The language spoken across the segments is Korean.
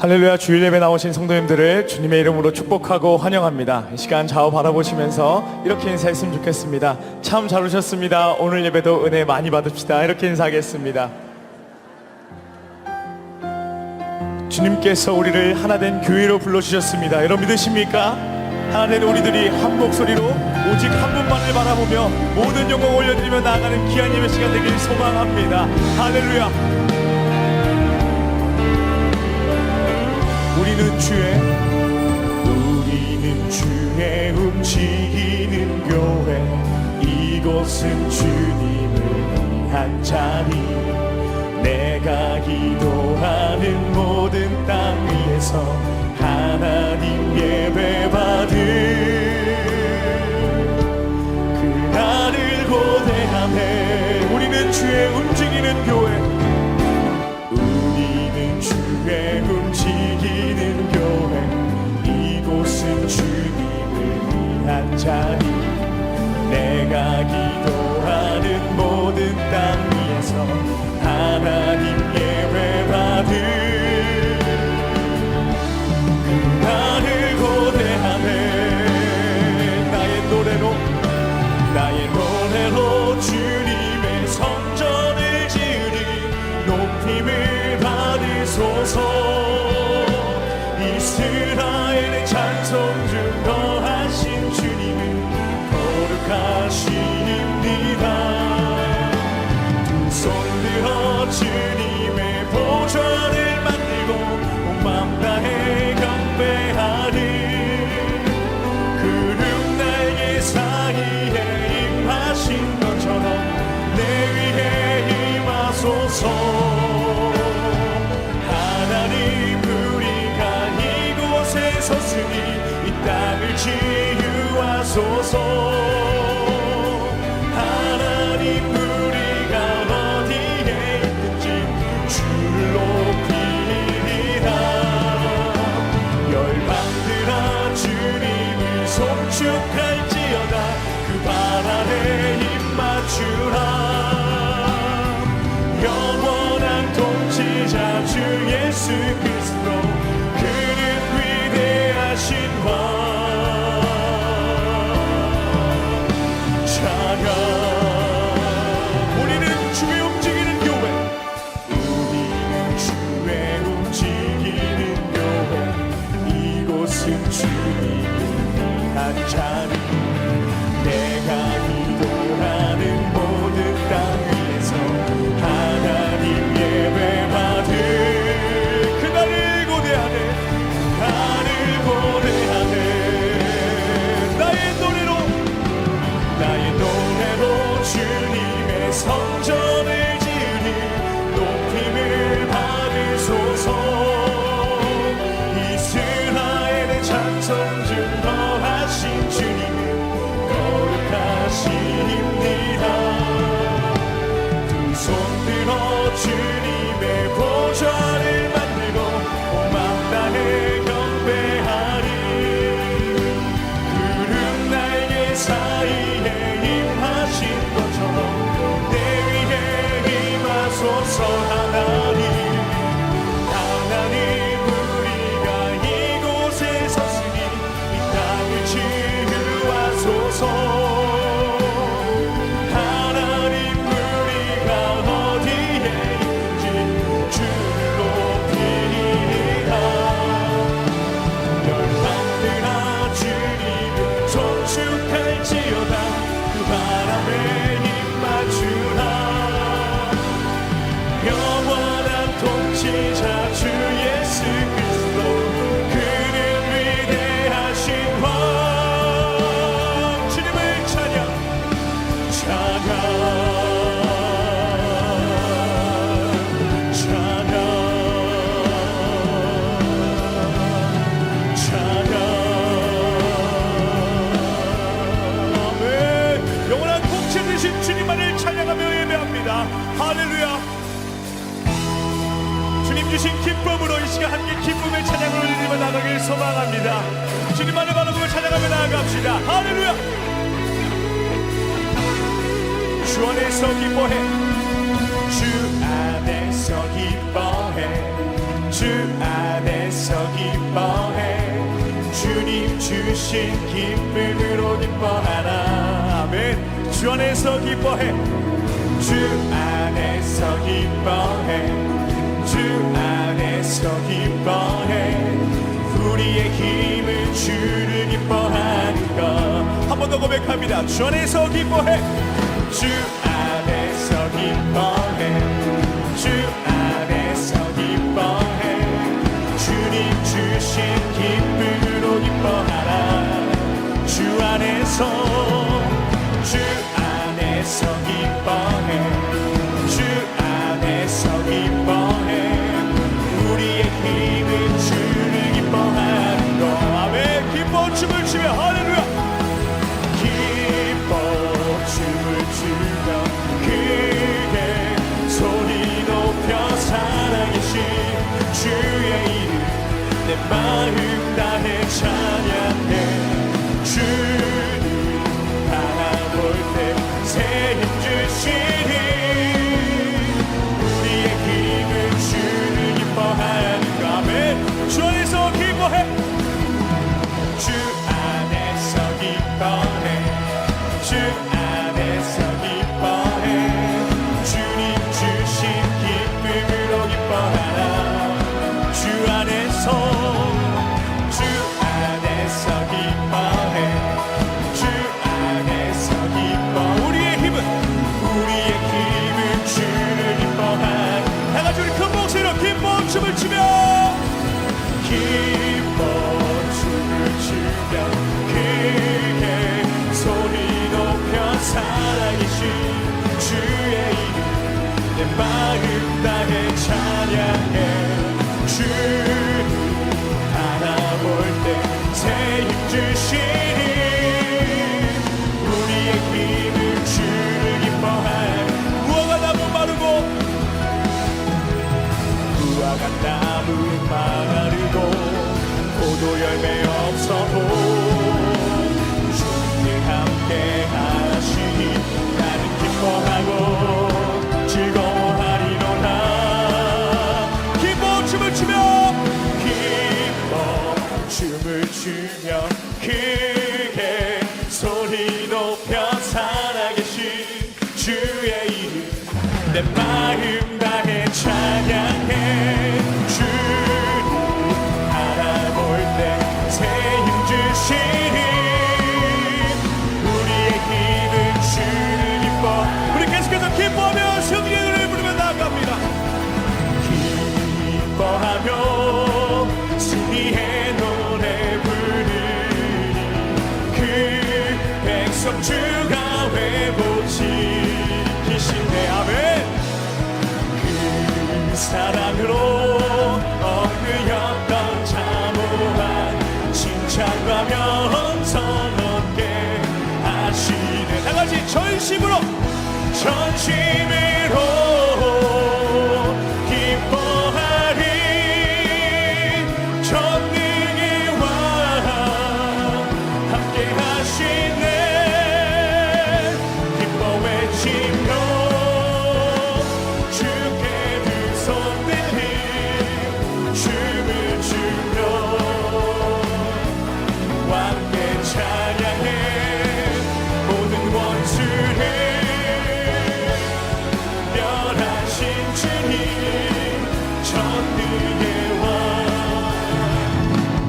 할렐루야. 주일 예배 나오신 성도님들을 주님의 이름으로 축복하고 환영합니다. 이 시간 좌우 바라보시면서 이렇게 인사했으면 좋겠습니다. 참 잘 오셨습니다. 오늘 예배도 은혜 많이 받읍시다. 이렇게 인사하겠습니다. 주님께서 우리를 하나된 교회로 불러주셨습니다. 여러분 믿으십니까? 하나된 우리들이 한 목소리로 오직 한 분만을 바라보며 모든 영광 올려드리며 나아가는 귀한 예배 시간 되길 소망합니다. 할렐루야. 우리는 주의 움직이는 교회. 이곳은 주님을 위한 자리. 내가 기도하는 모든 땅 위에서 하나님 예배 받을 그날을 고대하네. 우리는 주의 움직이는 교회. 우리는 주의 움직이는 교회. 이곳은 주님을 위한 자리. 내가 기도하는 모든 땅 위에서 하나님 예배 받을 그날을 고대하네. 나의 노래로 주님의 성전을 지으니 높임을 받으소서. 이스라엘의 찬송 중 거하신 주님을 거룩하십니다. 손들어 주님의 보좌를 만들고 온 맘 다해 경배하리. 구름 날개 사이에 임하신 것처럼 내 위에 임하소서. 하나님 우리가 이곳에 섰으니 이 땅을 치유하소서. 축할지어다. 그 발 아래 힘 맞추라. 영원한 통치자 주 예수 그리스도. 그는 위대하신 왕. 찬양. 우리는 주의 움직이는 교회. 우리는 주의 움직이는 교회. 이곳은 주님의 한 자리. 내가 기도하는 모든 땅 위에서 하나님 예배 받을 그날을 고대하네. 나를 고대하네. 나의 노래로 주님의 성전을 지으니 높임을 받으소서. 이스라엘의 찬송 중 거하신 주님을 거룩하십니다. 두 손 들어 주님의 보좌를 만들고 온 맘 다해 경배하리. 구름 날개 사이에 임하신 것처럼 내 위에 임하소서. 하나님 우리가 이곳에 섰으니 이 땅을 치유하소서. 하나님 우리가 어디에 있는지 주를 높이리라. 열방들아 주님을 송축할지어다. 그 바람에 힘 맞추라. 영원한 통치자 주 예수 그리스도. 그는 위대하신 왕. 주님을 찬양. 아멘. 영원한 통치 되신 주님만을 찬양하며 예배합니다. 할렐루야. 주님 주신 기쁨으로 이 시간 함께 기쁨의 찬양을 올리며 나가길 소망합니다. 주님만을 바라보고 찬양하며 나아갑시다. 할렐루야. 주 안에서 기뻐해. 주 안에서 기뻐해. 주 안에서 주신 기쁨으로 기뻐하라. 아멘. 주 안에서 기뻐해. 주 안에서 기뻐해. 주 안에서 기뻐해. 우리의 힘을 주를 기뻐하는 것. 한 번 더 고백합니다. 주 안에서 기뻐해. 주 안에서 기뻐해. 주 안에서 기뻐해. 주님 주신 기쁨으로 기뻐하라. 주 안에서 주 안에서 기뻐해. 주 안에서 기뻐해. 우리의 힘은 주를 기뻐하는 것. 아멘. 기뻐 춤을 추며 할렐루야. 기뻐 춤을 추며 크게 소리 높여 살아계신 주의 이름 내 마음 다해 찬양해. 주를 바라볼 때 새 힘 주시니 우리의 힘은 주를 기뻐하는 가. 아멘. 주 안에서 기뻐해. 주 안에서 기뻐해. 주 안에서 기뻐해. 주님 주신 기쁨으로 기뻐하라. 주 안에서 주 안에서 기뻐해. 주 안에서 기뻐. 우리의 힘은 주를 기뻐하라. 다 같이 우리 큰 목소리로 기뻐 춤을 추며 기뻐 춤을 추며 크게 소리 높여 살아계신 주의 이름 내 마음 다해 찬양해. 주를 바라볼 때 새 힘 주시니 우리의 힘을 주를 기뻐하네. 무화과 나무 마르고 무화과 나무 마르고 포도 열매 없어도 주님 함께 하시니 나는 기뻐하고 즐거워하리로다. 기뻐 춤을 추며 기뻐 춤을 추며 크게 소리 높여 살아계신 주의 이름 내 마음 다해 찬양해. 주를 바라볼 때 새 힘 주시니 우리의 힘은 주를 기뻐. 우리 계속해서 기뻐하며 승리의 노래를 부르며 나아갑니다. 기뻐하며 승리의 노래 부르니 그 백성 주가 회복시키시네. 아멘. 그 사랑으로 얻으였던 자모한 칭찬과 명성 얻게 하시네. 다같이 전심으로 기뻐하리. 전능의 왕 함께 하시네. 기뻐 외치며 주께 두 손 들이 춤을 추며 왕께 찬양해. 모든 원수를 멸하신 주님 전능의 왕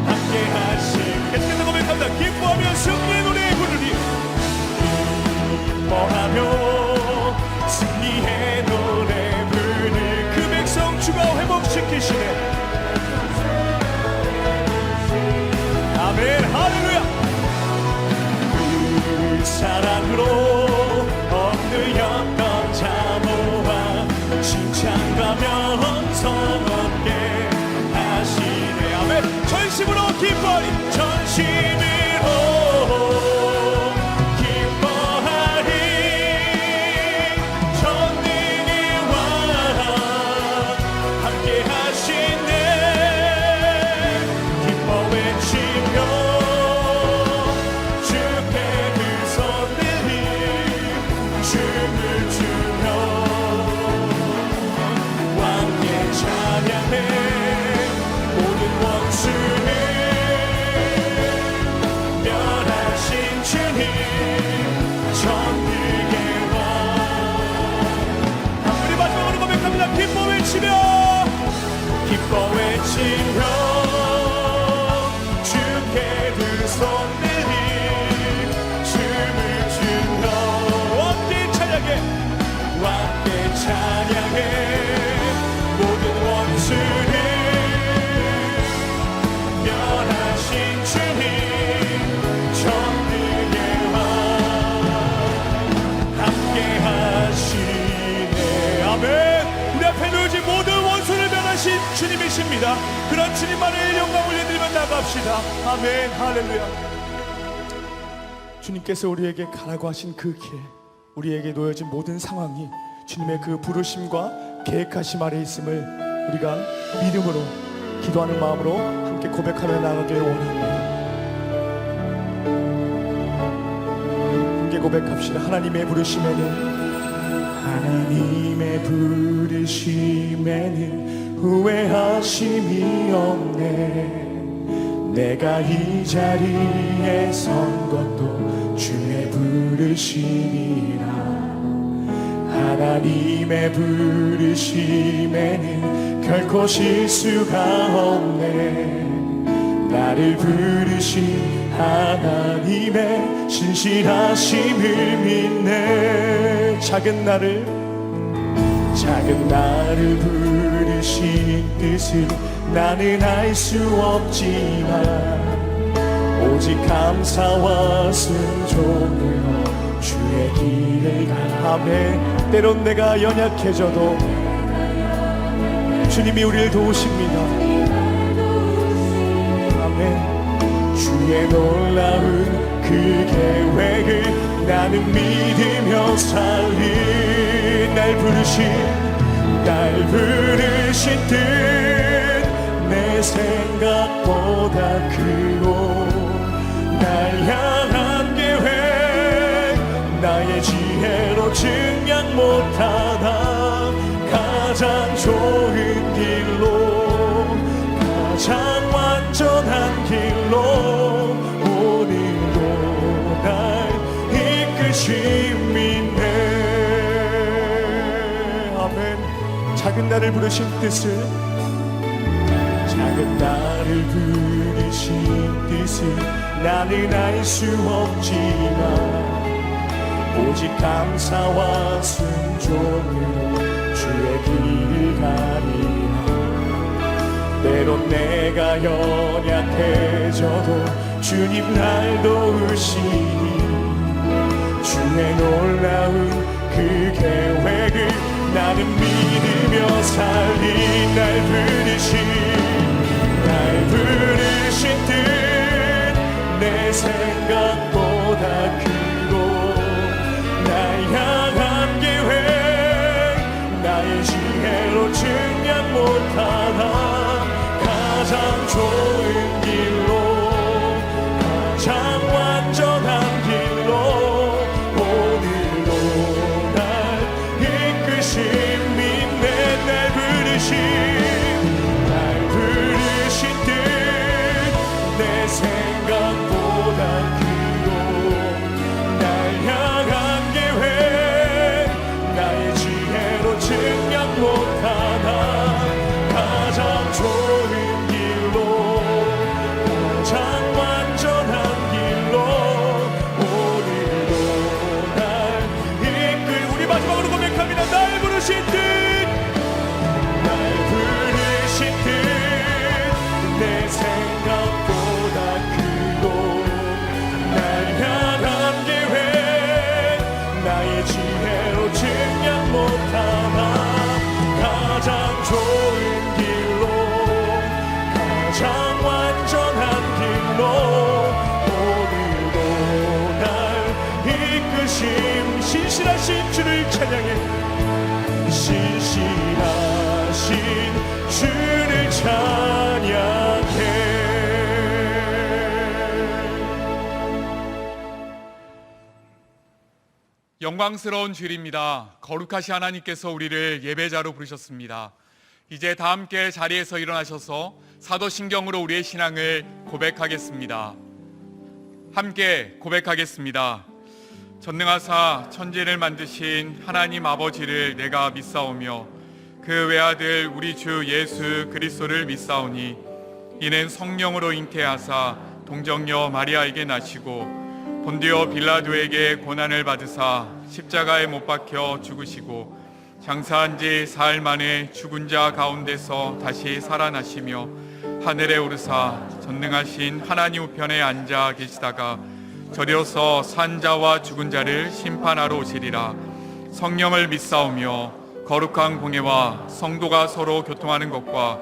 함께 하신. 계속해서 고백합니다. 기뻐하며 승리의 노래 부르니 기뻐하며 승리의 노래 부르니 그 백성 주가 회복시키시네. 아멘. 할렐루야. 그 사랑으로 얻으였던 자모와 칭찬과 명성 얻게 하시네. 아멘. 전심으로 기뻐하리. 전심으로 기뻐하리. 전능의 왕 함께 하시네. 기뻐 외치며 주께 두 손 들이 계십니다. 그런 주님만의 영광 올려드리며 나갑시다. 아멘. 할렐루야. 주님께서 우리에게 가라고 하신 그 길, 우리에게 놓여진 모든 상황이 주님의 그 부르심과 계획하심 아래 있음을 우리가 믿음으로 기도하는 마음으로 함께 고백하며 나가기를 원합니다. 함께 고백합시다. 하나님의 부르심에는 후회하심이 없네. 내가 이 자리에 선 것도 주의 부르심이라. 하나님의 부르심에는 결코 실수가 없네. 나를 부르신 하나님의 신실하심을 믿네. 작은 나를 부르신 뜻을 나는 알 수 없지만 오직 감사와 순종으로 주의 길을 가네. 때론 내가 연약해져도 주님이 우리를 도우십니다. 아멘. 주의 놀라운 그 계획을 나는 믿으며 살리. 날 부르신 뜻 내 생각보다 크고 날 향한 계획 나의 지혜로 증량 못하나 가장 좋은 길로 가장 완전한 길로 오늘도 날 이끄심 믿네. 아멘. 작은 나를 부르신 뜻을 나는 알 수 없지만 오직 감사와 순종으로 주의 길을 가리라. 때론 내가 연약해져도 주님 날 도우시니 주의 놀라운 그 계획을 나는 믿으며 살리. 날 부르신 뜻 내 생각보다 크고 날 향한 계획 나의 지혜로 증량 못하나 가장 좋은 길로 가장 완전한 길로 오늘도 날 이끄심 믿네. 날 부르신 뜻 내 생각보다 크고 날 향한 계획 나의 지혜로 증량 못하나 가장 좋은 길로 가장 완전한 길로 오늘도 날 이끌. 우리 마지막으로 고백합니다. 날 부르신 뜻 내 생각보다 크고 날 향한 계획 나의 지혜로 증량 못하나 가장 좋은 길로 가장 완전한 길로 오늘도 날 이끄심. 신실하신 주를 찬양해. 신실하신 주를 찬양해. 영광스러운 주일입니다. 거룩하신 하나님께서 우리를 예배자로 부르셨습니다. 이제 다 함께 자리에서 일어나셔서 사도신경으로 우리의 신앙을 고백하겠습니다. 함께 고백하겠습니다. 전능하사 천지를 만드신 하나님 아버지를 내가 믿사오며 그 외아들 우리 주 예수 그리스도를 믿사오니 이는 성령으로 잉태하사 동정녀 마리아에게 나시고 본디오 빌라도에게 고난을 받으사 십자가에 못 박혀 죽으시고 장사한 지 사흘 만에 죽은 자 가운데서 다시 살아나시며 하늘에 오르사 전능하신 하나님 우편에 앉아 계시다가 저리로서 산 자와 죽은 자를 심판하러 오시리라. 성령을 믿사오며 거룩한 공예와 성도가 서로 교통하는 것과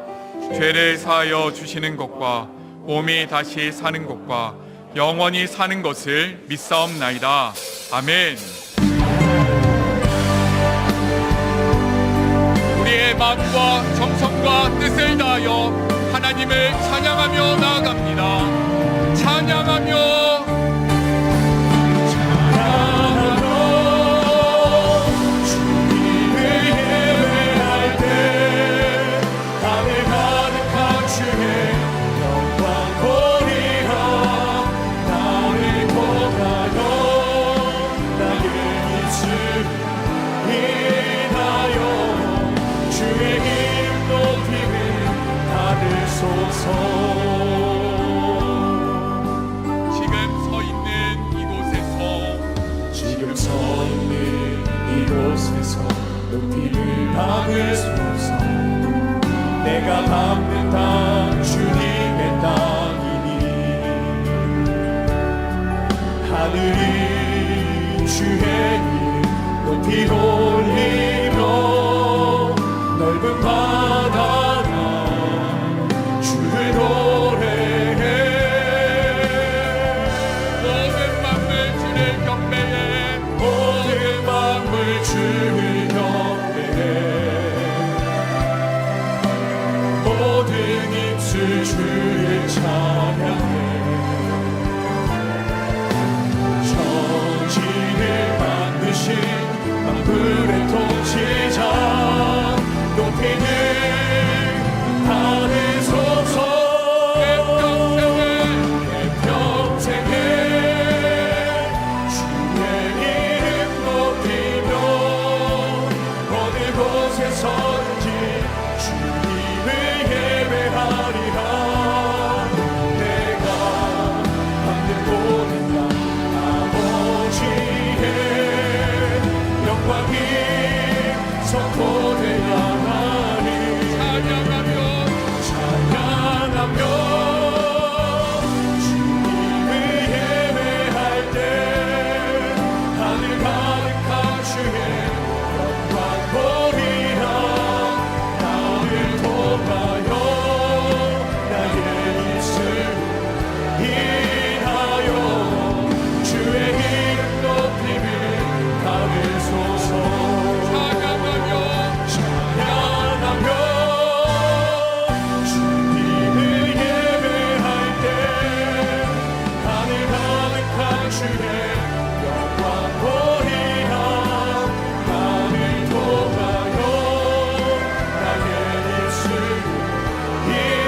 죄를 사하여 주시는 것과 몸이 다시 사는 것과 영원히 사는 것을 믿사옵나이다. 아멘. 우리의 마음과 정성과 뜻을 다하여 하나님을 찬양하며 나아갑니다. 찬양하며 높이를 받으소서. 내가 밟는 땅 주님의 땅이니 하늘이 주의 일 높이 올리며 넓은 바다가 주를 노래해. 모든 만물 주를 경배해. 모든 만물 주를 주를 찬양해. 천지를 만드신 만물의 통치자 높이는 받으소서. 내 평생에 주의 이름 높이며 어느 곳에서든지 주님을 예배하리라. 선포되야 하리. 찬양하며 주님을 예배할 때 하늘 가득한 주의 영광 보리라. 나를 통하여 나의 입술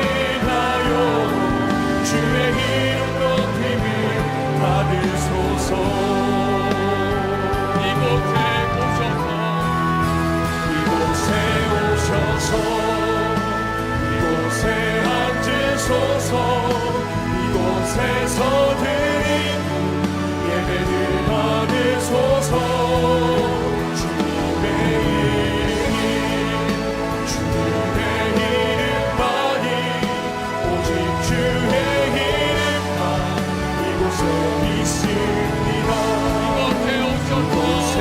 인하여 주의 이름 높임을 받으소서. 이곳에서 드리는 예배를 받으소서. 주님의 이름만이 오직 주의 이름만 이곳에 있습니다. 이곳에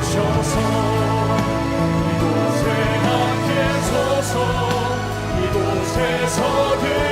오셔서 이곳에 앉으소서. 이곳에서 드리는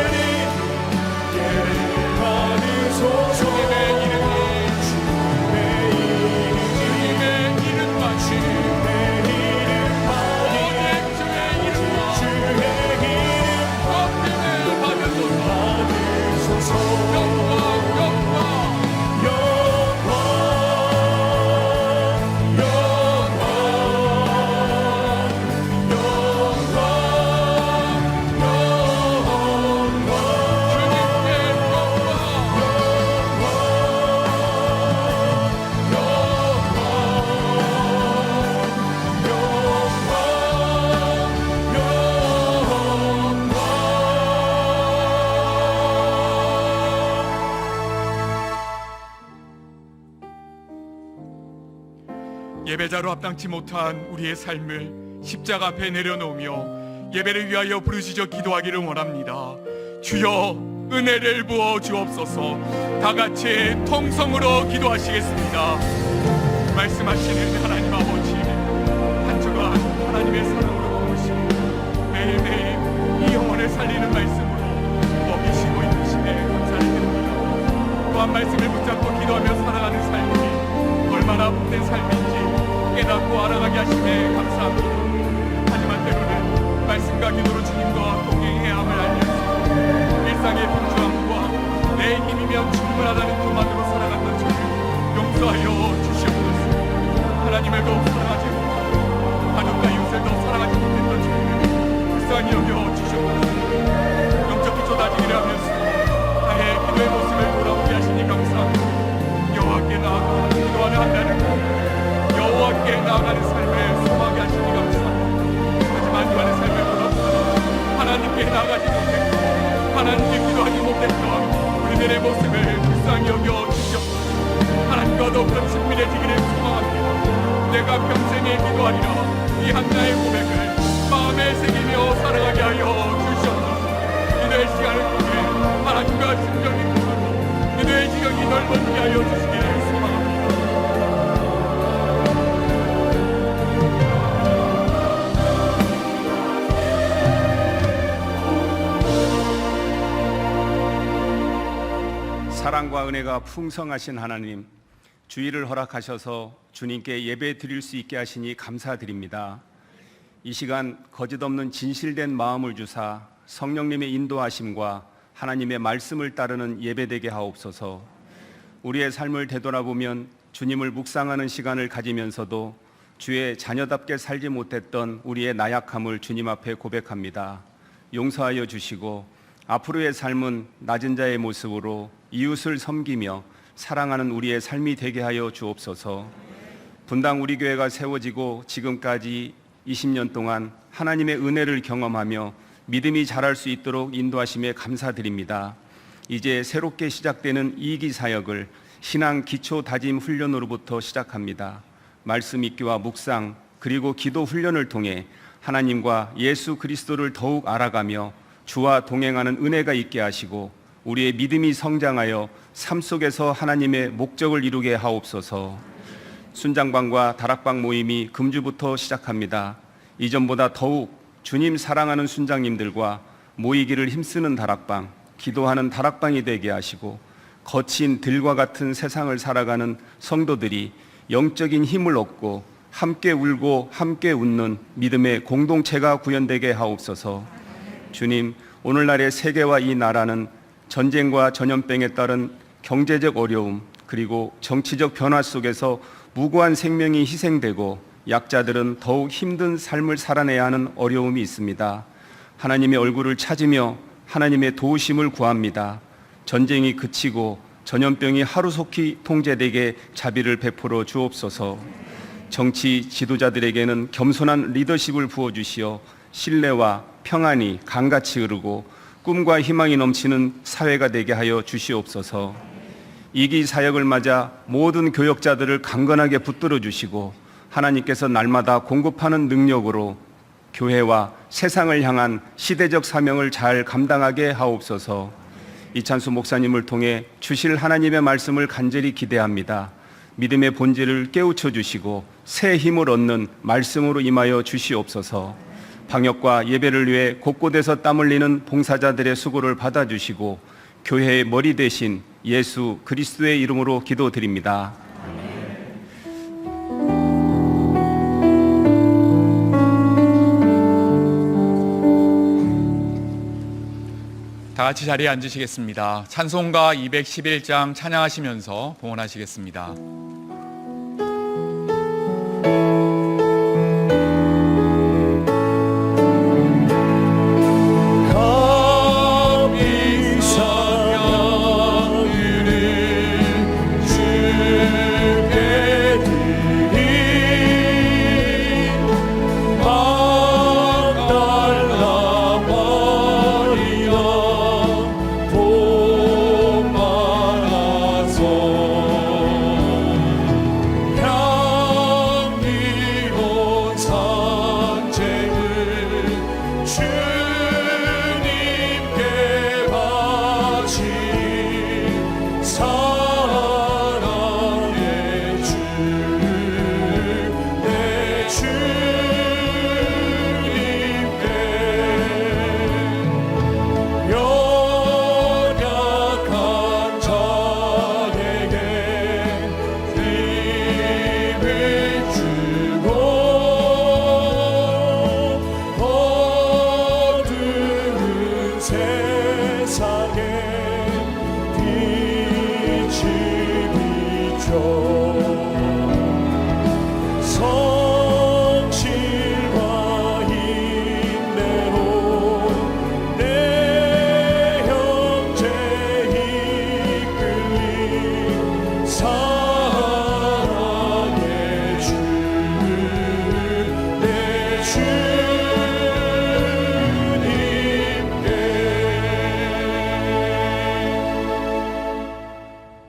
예배자로 합당치 못한 우리의 삶을 십자가 앞에 내려놓으며 예배를 위하여 부르짖어 기도하기를 원합니다. 주여 은혜를 부어 주옵소서. 다 같이 통성으로 기도하시겠습니다. 말씀하시는 하나님 아버지, 한 주간 하나님의 사랑으로 부으시고 매일매일 이 영혼의 영혼을 살리는 말씀으로 먹이시고 있으시네 감사를 드립니다. 또한 말씀을 붙잡고 기도하며 살아가는 삶이 얼마나 복된 삶인지 깨닫고 알아가게 하시네 감사합니다. 하지만 때로는 말씀과 기도로 주님과 동행해야 함을 알면서 일상의 분주함과 내 힘이면 충분하다는 교만으로 살아갔던 저를 용서하여 주시옵소서. 하나님을 더욱 사랑하지 못하고 가족과 이웃을 더 사랑하지 못했던 저를 불쌍히 여겨 주시옵소서. 영적 기초 다지기를 하면서 나의 기도의 모습을 돌아보게 하시니 감사합니다. 여호와께 나아가 기도하는 한다는 여호와께 나아가는 삶을 소망하게 하시니 감사합니다. 하지만 기도하는 삶을 돌아보면 하나님께 나아가지 못했고 하나님께 기도하지 못했던 그들의 모습을 불쌍히 여겨 주시옵소서. 하나님과 더욱더 친밀해지기를 소망합니다. 내가 평생에 기도하리라 이 한나의 고백을 마음에 새기며 살아가게 하여 주시옵소서. 기도의 시간을 통해 하나님과 친정이 부르고 기도의 지경이 넓어지게 하여 주시기를 소망합니다. 사랑과 은혜가 풍성하신 하나님, 주일을 허락하셔서 주님께 예배 드릴 수 있게 하시니 감사드립니다. 이 시간 거짓없는 진실된 마음을 주사 성령님의 인도하심과 하나님의 말씀을 따르는 예배되게 하옵소서. 우리의 삶을 되돌아보면 주님을 묵상하는 시간을 가지면서도 주의 자녀답게 살지 못했던 우리의 나약함을 주님 앞에 고백합니다. 용서하여 주시고 앞으로의 삶은 낮은 자의 모습으로 이웃을 섬기며 사랑하는 우리의 삶이 되게 하여 주옵소서. 분당 우리 교회가 세워지고 지금까지 20년 동안 하나님의 은혜를 경험하며 믿음이 자랄 수 있도록 인도하심에 감사드립니다. 이제 새롭게 시작되는 2기 사역을 신앙 기초 다짐 훈련으로부터 시작합니다. 말씀 읽기와 묵상 그리고 기도 훈련을 통해 하나님과 예수 그리스도를 더욱 알아가며 주와 동행하는 은혜가 있게 하시고 우리의 믿음이 성장하여 삶 속에서 하나님의 목적을 이루게 하옵소서. 순장방과 다락방 모임이 금주부터 시작합니다. 이전보다 더욱 주님 사랑하는 순장님들과 모이기를 힘쓰는 다락방, 기도하는 다락방이 되게 하시고 거친 들과 같은 세상을 살아가는 성도들이 영적인 힘을 얻고 함께 울고 함께 웃는 믿음의 공동체가 구현되게 하옵소서. 주님, 오늘날의 세계와 이 나라는 전쟁과 전염병에 따른 경제적 어려움 그리고 정치적 변화 속에서 무고한 생명이 희생되고 약자들은 더욱 힘든 삶을 살아내야 하는 어려움이 있습니다. 하나님의 얼굴을 찾으며 하나님의 도우심을 구합니다. 전쟁이 그치고 전염병이 하루속히 통제되게 자비를 베풀어 주옵소서. 정치 지도자들에게는 겸손한 리더십을 부어주시어 신뢰와 평안이 강같이 흐르고 꿈과 희망이 넘치는 사회가 되게 하여 주시옵소서. 2기 사역을 맞아 모든 교역자들을 강건하게 붙들어 주시고 하나님께서 날마다 공급하는 능력으로 교회와 세상을 향한 시대적 사명을 잘 감당하게 하옵소서. 이찬수 목사님을 통해 주실 하나님의 말씀을 간절히 기대합니다. 믿음의 본질을 깨우쳐 주시고 새 힘을 얻는 말씀으로 임하여 주시옵소서. 방역과 예배를 위해 곳곳에서 땀 흘리는 봉사자들의 수고를 받아주시고 교회의 머리 대신 예수 그리스도의 이름으로 기도드립니다. 다 같이 자리에 앉으시겠습니다. 찬송가 211장 찬양하시면서 봉헌하시겠습니다. 세상에 빛이 비춰 성실과 인내로 내 형제 이끌리 사랑의 주내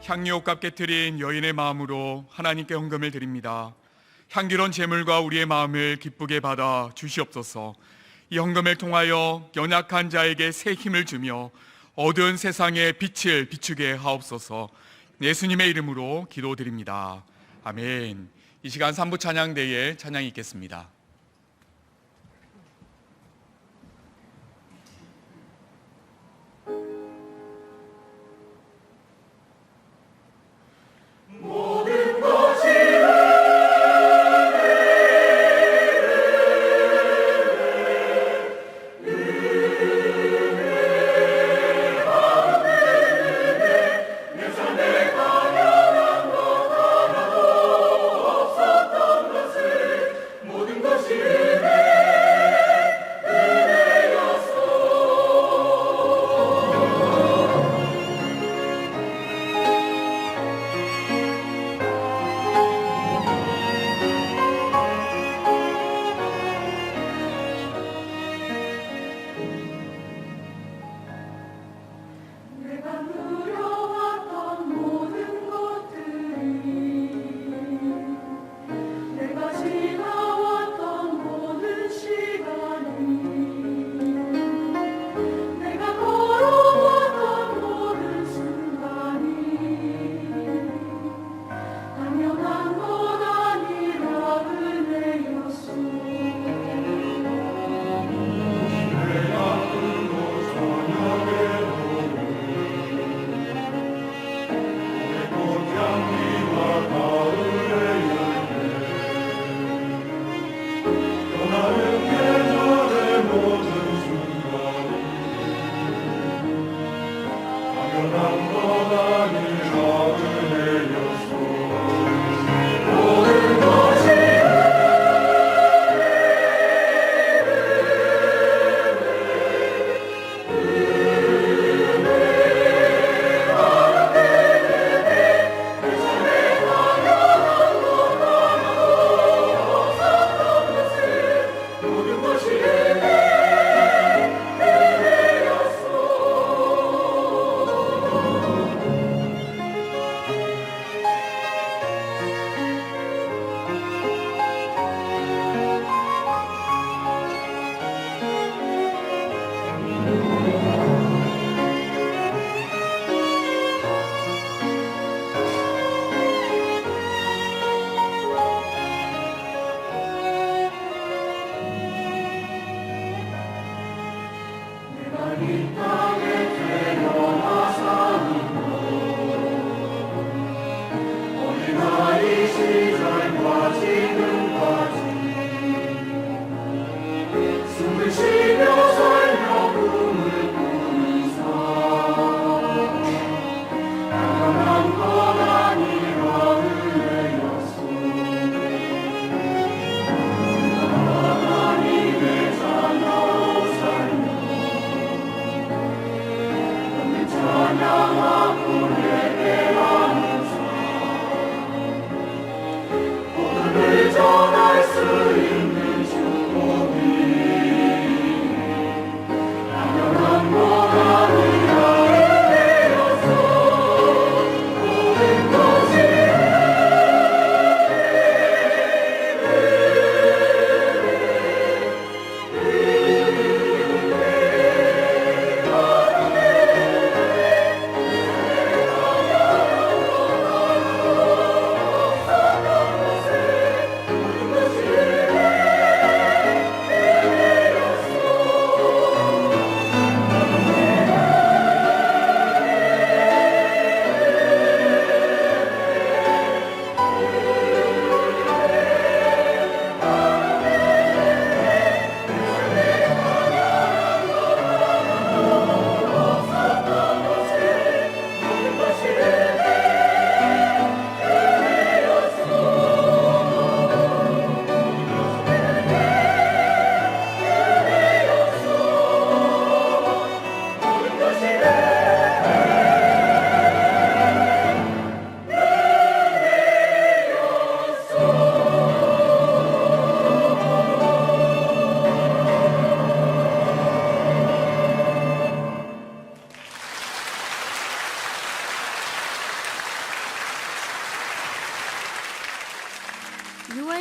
향유 값게 드린 여인의 마음으로 하나님께 헌금을 드립니다. 향기로운 제물과 우리의 마음을 기쁘게 받아 주시옵소서. 이 헌금을 통하여 연약한 자에게 새 힘을 주며 어두운 세상의 빛을 비추게 하옵소서. 예수님의 이름으로 기도드립니다. 아멘. 이 시간 3부 찬양대에 찬양이 있겠습니다. 모든 것이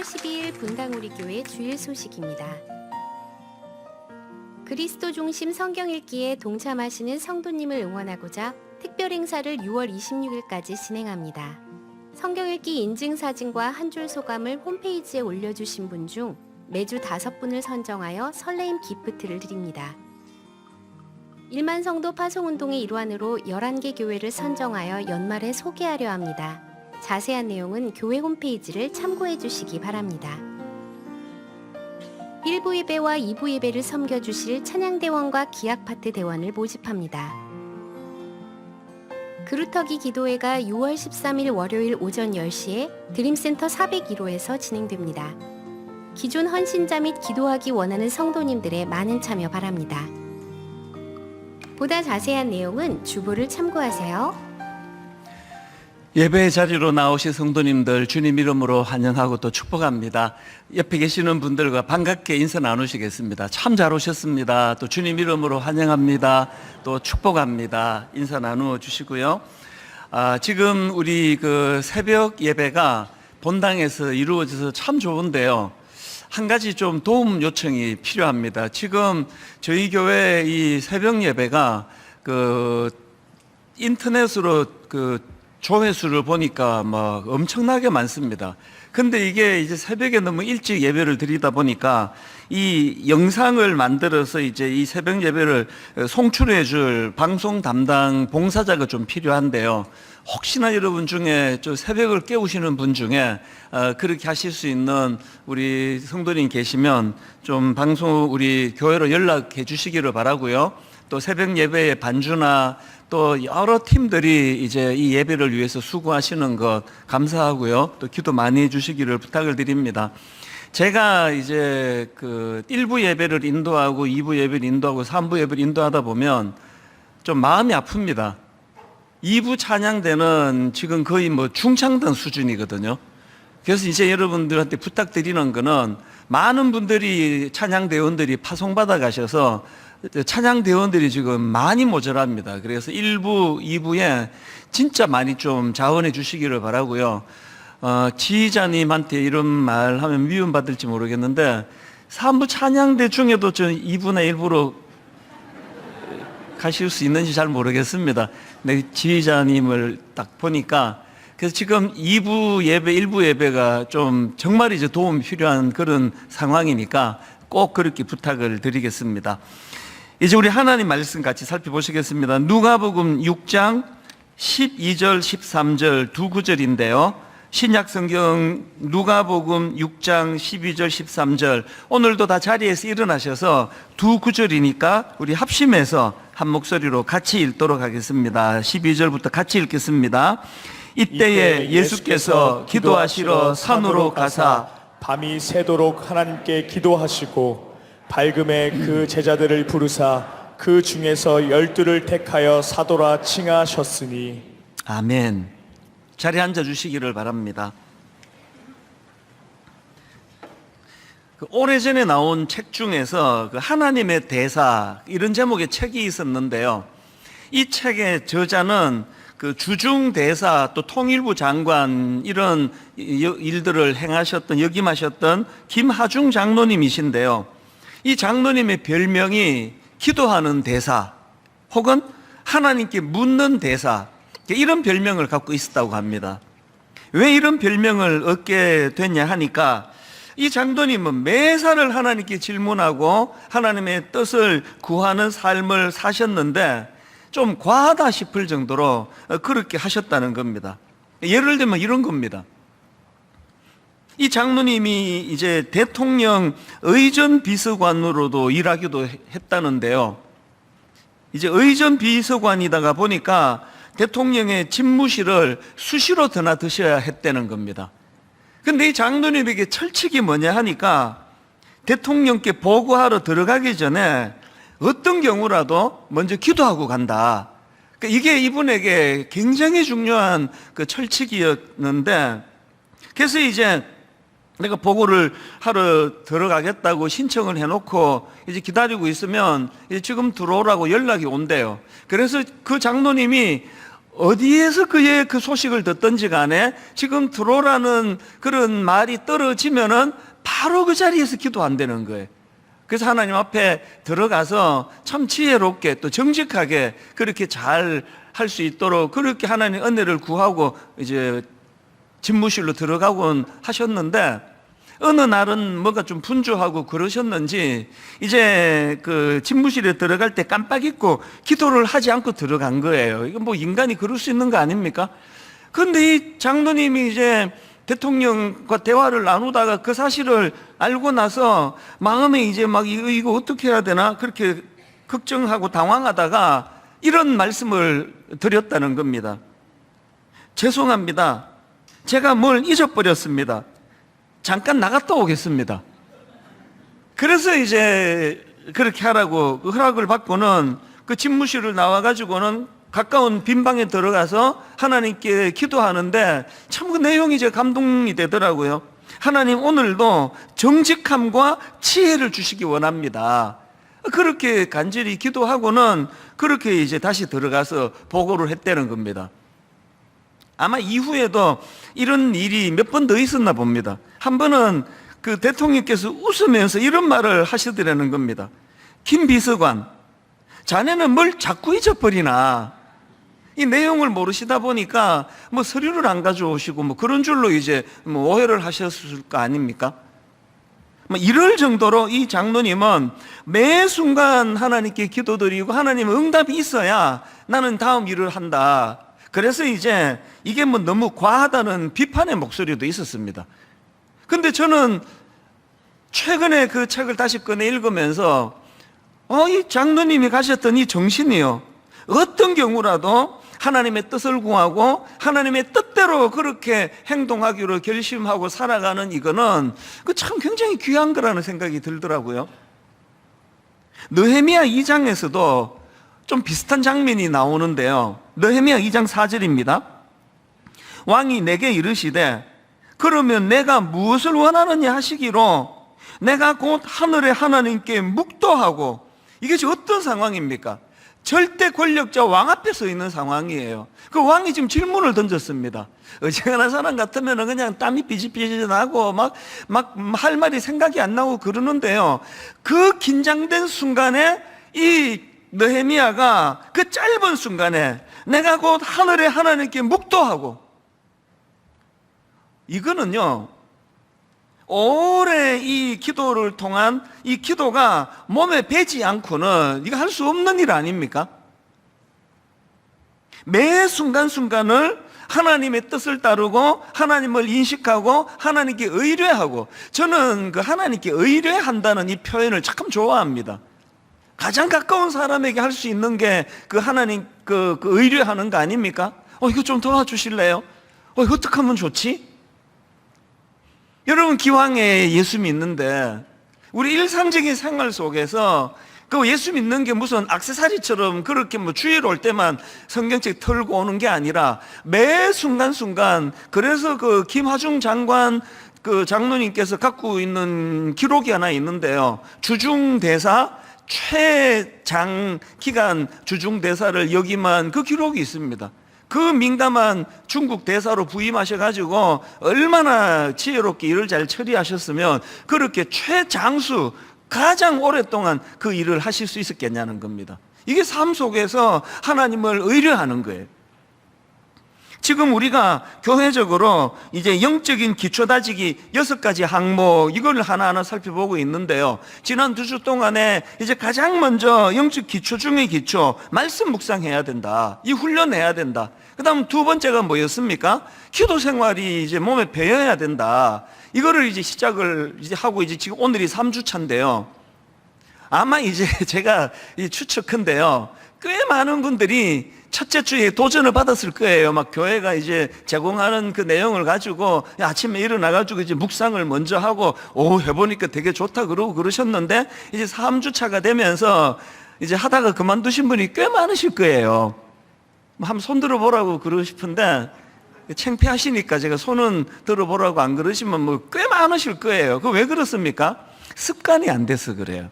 12일 분당우리교회 주일 소식입니다. 그리스도 중심 성경 읽기에 동참하시는 성도님을 응원하고자 특별 행사를 6월 26일까지 진행합니다. 성경 읽기 인증사진과 한 줄 소감을 홈페이지에 올려주신 분 중 매주 5분을 선정하여 설레임 기프트를 드립니다. 1만 성도 파송운동의 일환으로 11개 교회를 선정하여 연말에 소개하려 합니다. 자세한 내용은 교회 홈페이지를 참고해 주시기 바랍니다. 1부 예배와 2부 예배를 섬겨주실 찬양대원과 기악파트 대원을 모집합니다. 그루터기 기도회가 6월 13일 월요일 오전 10시에 드림센터 401호에서 진행됩니다. 기존 헌신자 및 기도하기 원하는 성도님들의 많은 참여 바랍니다. 보다 자세한 내용은 주보를 참고하세요. 예배의 자리로 나오신 성도님들 주님 이름으로 환영하고 또 축복합니다. 옆에 계시는 분들과 반갑게 인사 나누시겠습니다. 참 잘 오셨습니다. 또 주님 이름으로 환영합니다. 또 축복합니다. 인사 나누어 주시고요. 지금 우리 그 새벽 예배가 본당에서 이루어져서 참 좋은데요. 한 가지 좀 도움 요청이 필요합니다. 지금 저희 교회 이 새벽 예배가 그 인터넷으로 그 조회수를 보니까 막 엄청나게 많습니다. 근데 이게 이제 새벽에 너무 일찍 예배를 드리다 보니까 이 영상을 만들어서 이제 이 새벽 예배를 송출해 줄 방송 담당 봉사자가 좀 필요한데요. 혹시나 여러분 중에 저 새벽을 깨우시는 분 중에 그렇게 하실 수 있는 우리 성도님 계시면 좀 방송 우리 교회로 연락해 주시기를 바라고요. 또 새벽 예배의 반주나 또 여러 팀들이 이제 이 예배를 위해서 수고하시는 것 감사하고요. 또 기도 많이 해주시기를 부탁을 드립니다. 제가 이제 그 1부 예배를 인도하고 2부 예배를 인도하고 3부 예배를 인도하다 보면 좀 마음이 아픕니다. 2부 찬양대는 지금 거의 뭐 중창단 수준이거든요. 그래서 이제 여러분들한테 부탁드리는 거는 많은 분들이 찬양대원들이 파송받아 가셔서 찬양대원들이 지금 많이 모자랍니다. 그래서 1부, 2부에 진짜 많이 좀 자원해 주시기를 바라고요. 지휘자님한테 이런 말 하면 미움받을지 모르겠는데 3부 찬양대 중에도 저 2부나 1부로 가실 수 있는지 잘 모르겠습니다. 근데 지휘자님을 딱 보니까 그래서 지금 2부 예배, 1부 예배가 좀 정말 이제 도움이 필요한 그런 상황이니까 꼭 그렇게 부탁을 드리겠습니다. 이제 우리 하나님 말씀 같이 살펴보시겠습니다. 누가복음 6장 12절 13절 두 구절인데요. 신약 성경 누가복음 6장 12절 13절 오늘도 다 자리에서 일어나셔서 두 구절이니까 우리 합심해서 한 목소리로 같이 읽도록 하겠습니다. 12절부터 같이 읽겠습니다. 이때에 예수께서 기도하시러 산으로 가사 밤이 새도록 하나님께 기도하시고 밝음에 그 제자들을 부르사 그 중에서 12를 택하여 사도라 칭하셨으니. 아멘. 자리에 앉아 주시기를 바랍니다. 오래전에 나온 책 중에서 그 하나님의 대사 이런 제목의 책이 있었는데요. 이 책의 저자는 그 주중 대사 또 통일부 장관 이런 일들을 행하셨던 역임하셨던 김하중 장로님이신데요. 이 장로님의 별명이 기도하는 대사 혹은 하나님께 묻는 대사 이런 별명을 갖고 있었다고 합니다. 왜 이런 별명을 얻게 됐냐 하니까 이 장로님은 매사를 하나님께 질문하고 하나님의 뜻을 구하는 삶을 사셨는데 좀 과하다 싶을 정도로 그렇게 하셨다는 겁니다. 예를 들면 이런 겁니다. 이 장로님이 이제 대통령 의전 비서관으로도 일하기도 했다는데요. 이제 의전 비서관이다가 보니까 대통령의 집무실을 수시로 드나드셔야 했다는 겁니다. 근데 이 장로님에게 철칙이 뭐냐 하니까 대통령께 보고하러 들어가기 전에 어떤 경우라도 먼저 기도하고 간다. 이게 이분에게 굉장히 중요한 그 철칙이었는데 그래서 이제 내가 보고를 하러 들어가겠다고 신청을 해놓고 이제 기다리고 있으면 이제 지금 들어오라고 연락이 온대요. 그래서 그 장로님이 어디에서 그의 그 소식을 듣든지 간에 지금 들어오라는 그런 말이 떨어지면은 바로 그 자리에서 기도한다는 거예요. 그래서 하나님 앞에 들어가서 참 지혜롭게 또 정직하게 그렇게 잘 할 수 있도록 그렇게 하나님 은혜를 구하고 이제 집무실로 들어가곤 하셨는데, 어느 날은 뭐가 좀 분주하고 그러셨는지 이제 그 집무실에 들어갈 때 깜빡 잊고 기도를 하지 않고 들어간 거예요. 이건 뭐 인간이 그럴 수 있는 거 아닙니까? 근데 이 장로님이 이제 대통령과 대화를 나누다가 그 사실을 알고 나서 마음에 이제 막 이거 어떻게 해야 되나 그렇게 걱정하고 당황하다가 이런 말씀을 드렸다는 겁니다. 죄송합니다. 제가 뭘 잊어버렸습니다. 잠깐 나갔다 오겠습니다. 그래서 이제 그렇게 하라고 허락을 받고는 그 집무실을 나와가지고는 가까운 빈방에 들어가서 하나님께 기도하는데 참 그 내용이 이제 감동이 되더라고요. 하나님 오늘도 정직함과 지혜를 주시기 원합니다. 그렇게 간절히 기도하고는 그렇게 이제 다시 들어가서 보고를 했다는 겁니다. 아마 이후에도 이런 일이 몇 번 더 있었나 봅니다. 한 번은 그 대통령께서 웃으면서 이런 말을 하시더라는 겁니다. 김 비서관, 자네는 뭘 자꾸 잊어버리나? 이 내용을 모르시다 보니까 뭐 서류를 안 가져오시고 뭐 그런 줄로 이제 뭐 오해를 하셨을 거 아닙니까? 뭐 이럴 정도로 이 장로님은 매 순간 하나님께 기도드리고 하나님 응답이 있어야 나는 다음 일을 한다. 그래서 이제 이게 뭐 너무 과하다는 비판의 목소리도 있었습니다. 근데 저는 최근에 그 책을 다시 꺼내 읽으면서 이 장로님이 가셨던 이 정신이요, 어떤 경우라도 하나님의 뜻을 구하고 하나님의 뜻대로 그렇게 행동하기로 결심하고 살아가는 이거는 그 참 굉장히 귀한 거라는 생각이 들더라고요. 느헤미야 2장에서도 좀 비슷한 장면이 나오는데요. 느헤미야 2장 4절입니다. 왕이 내게 이르시되 그러면 내가 무엇을 원하느냐 하시기로 내가 곧 하늘의 하나님께 묵도하고, 이게 지금 어떤 상황입니까? 절대 권력자 왕 앞에 서 있는 상황이에요. 그 왕이 지금 질문을 던졌습니다. 어지간한 사람 같으면 그냥 땀이 삐질삐질 나고 막 할 말이 생각이 안 나고 그러는데요. 그 긴장된 순간에 이 느헤미야가 그 짧은 순간에 내가 곧 하늘의 하나님께 묵도하고, 이거는요 오래 이 기도를 통한 이 기도가 몸에 배지 않고는 이거 할 수 없는 일 아닙니까? 매 순간순간을 하나님의 뜻을 따르고 하나님을 인식하고 하나님께 의뢰하고, 저는 그 하나님께 의뢰한다는 이 표현을 참 좋아합니다. 가장 가까운 사람에게 할 수 있는 게 그 하나님 그 의뢰하는 거 아닙니까? 이거 좀 도와주실래요? 이거 어떻게 하면 좋지? 여러분, 기왕에 예수 믿는데 우리 일상적인 생활 속에서 그 예수 믿는 게 무슨 액세서리처럼 그렇게 뭐 주일 올 때만 성경책 털고 오는 게 아니라 매 순간순간, 그래서 그 김하중 장관 그 장로님께서 갖고 있는 기록이 하나 있는데요. 주중대사 최장 기간 주중대사를 역임한 그 기록이 있습니다. 그 민감한 중국 대사로 부임하셔가지고 얼마나 지혜롭게 일을 잘 처리하셨으면 그렇게 최장수 가장 오랫동안 그 일을 하실 수 있었겠냐는 겁니다. 이게 삶 속에서 하나님을 의뢰하는 거예요. 지금 우리가 교회적으로 이제 영적인 기초 다지기 6가지 항목, 이걸 하나하나 살펴보고 있는데요. 지난 2주 동안에 이제 가장 먼저 영적 기초 중의 기초, 말씀 묵상해야 된다. 이 훈련해야 된다. 그 다음 두 번째가 뭐였습니까? 기도 생활이 이제 몸에 배어야 된다. 이거를 이제 시작을 이제 하고 이제 지금 오늘이 3주 차인데요. 아마 이제 제가 추측한데요. 꽤 많은 분들이 첫째 주에 도전을 받았을 거예요. 막 교회가 이제 제공하는 그 내용을 가지고 아침에 일어나가지고 이제 묵상을 먼저 하고, 해보니까 되게 좋다 그러고 그러셨는데, 이제 3주 차가 되면서 이제 하다가 그만두신 분이 꽤 많으실 거예요. 한번 손 들어보라고 그러고 싶은데, 창피하시니까 제가 손은 들어보라고 안 그러시면 뭐 꽤 많으실 거예요. 그 왜 그렇습니까? 습관이 안 돼서 그래요.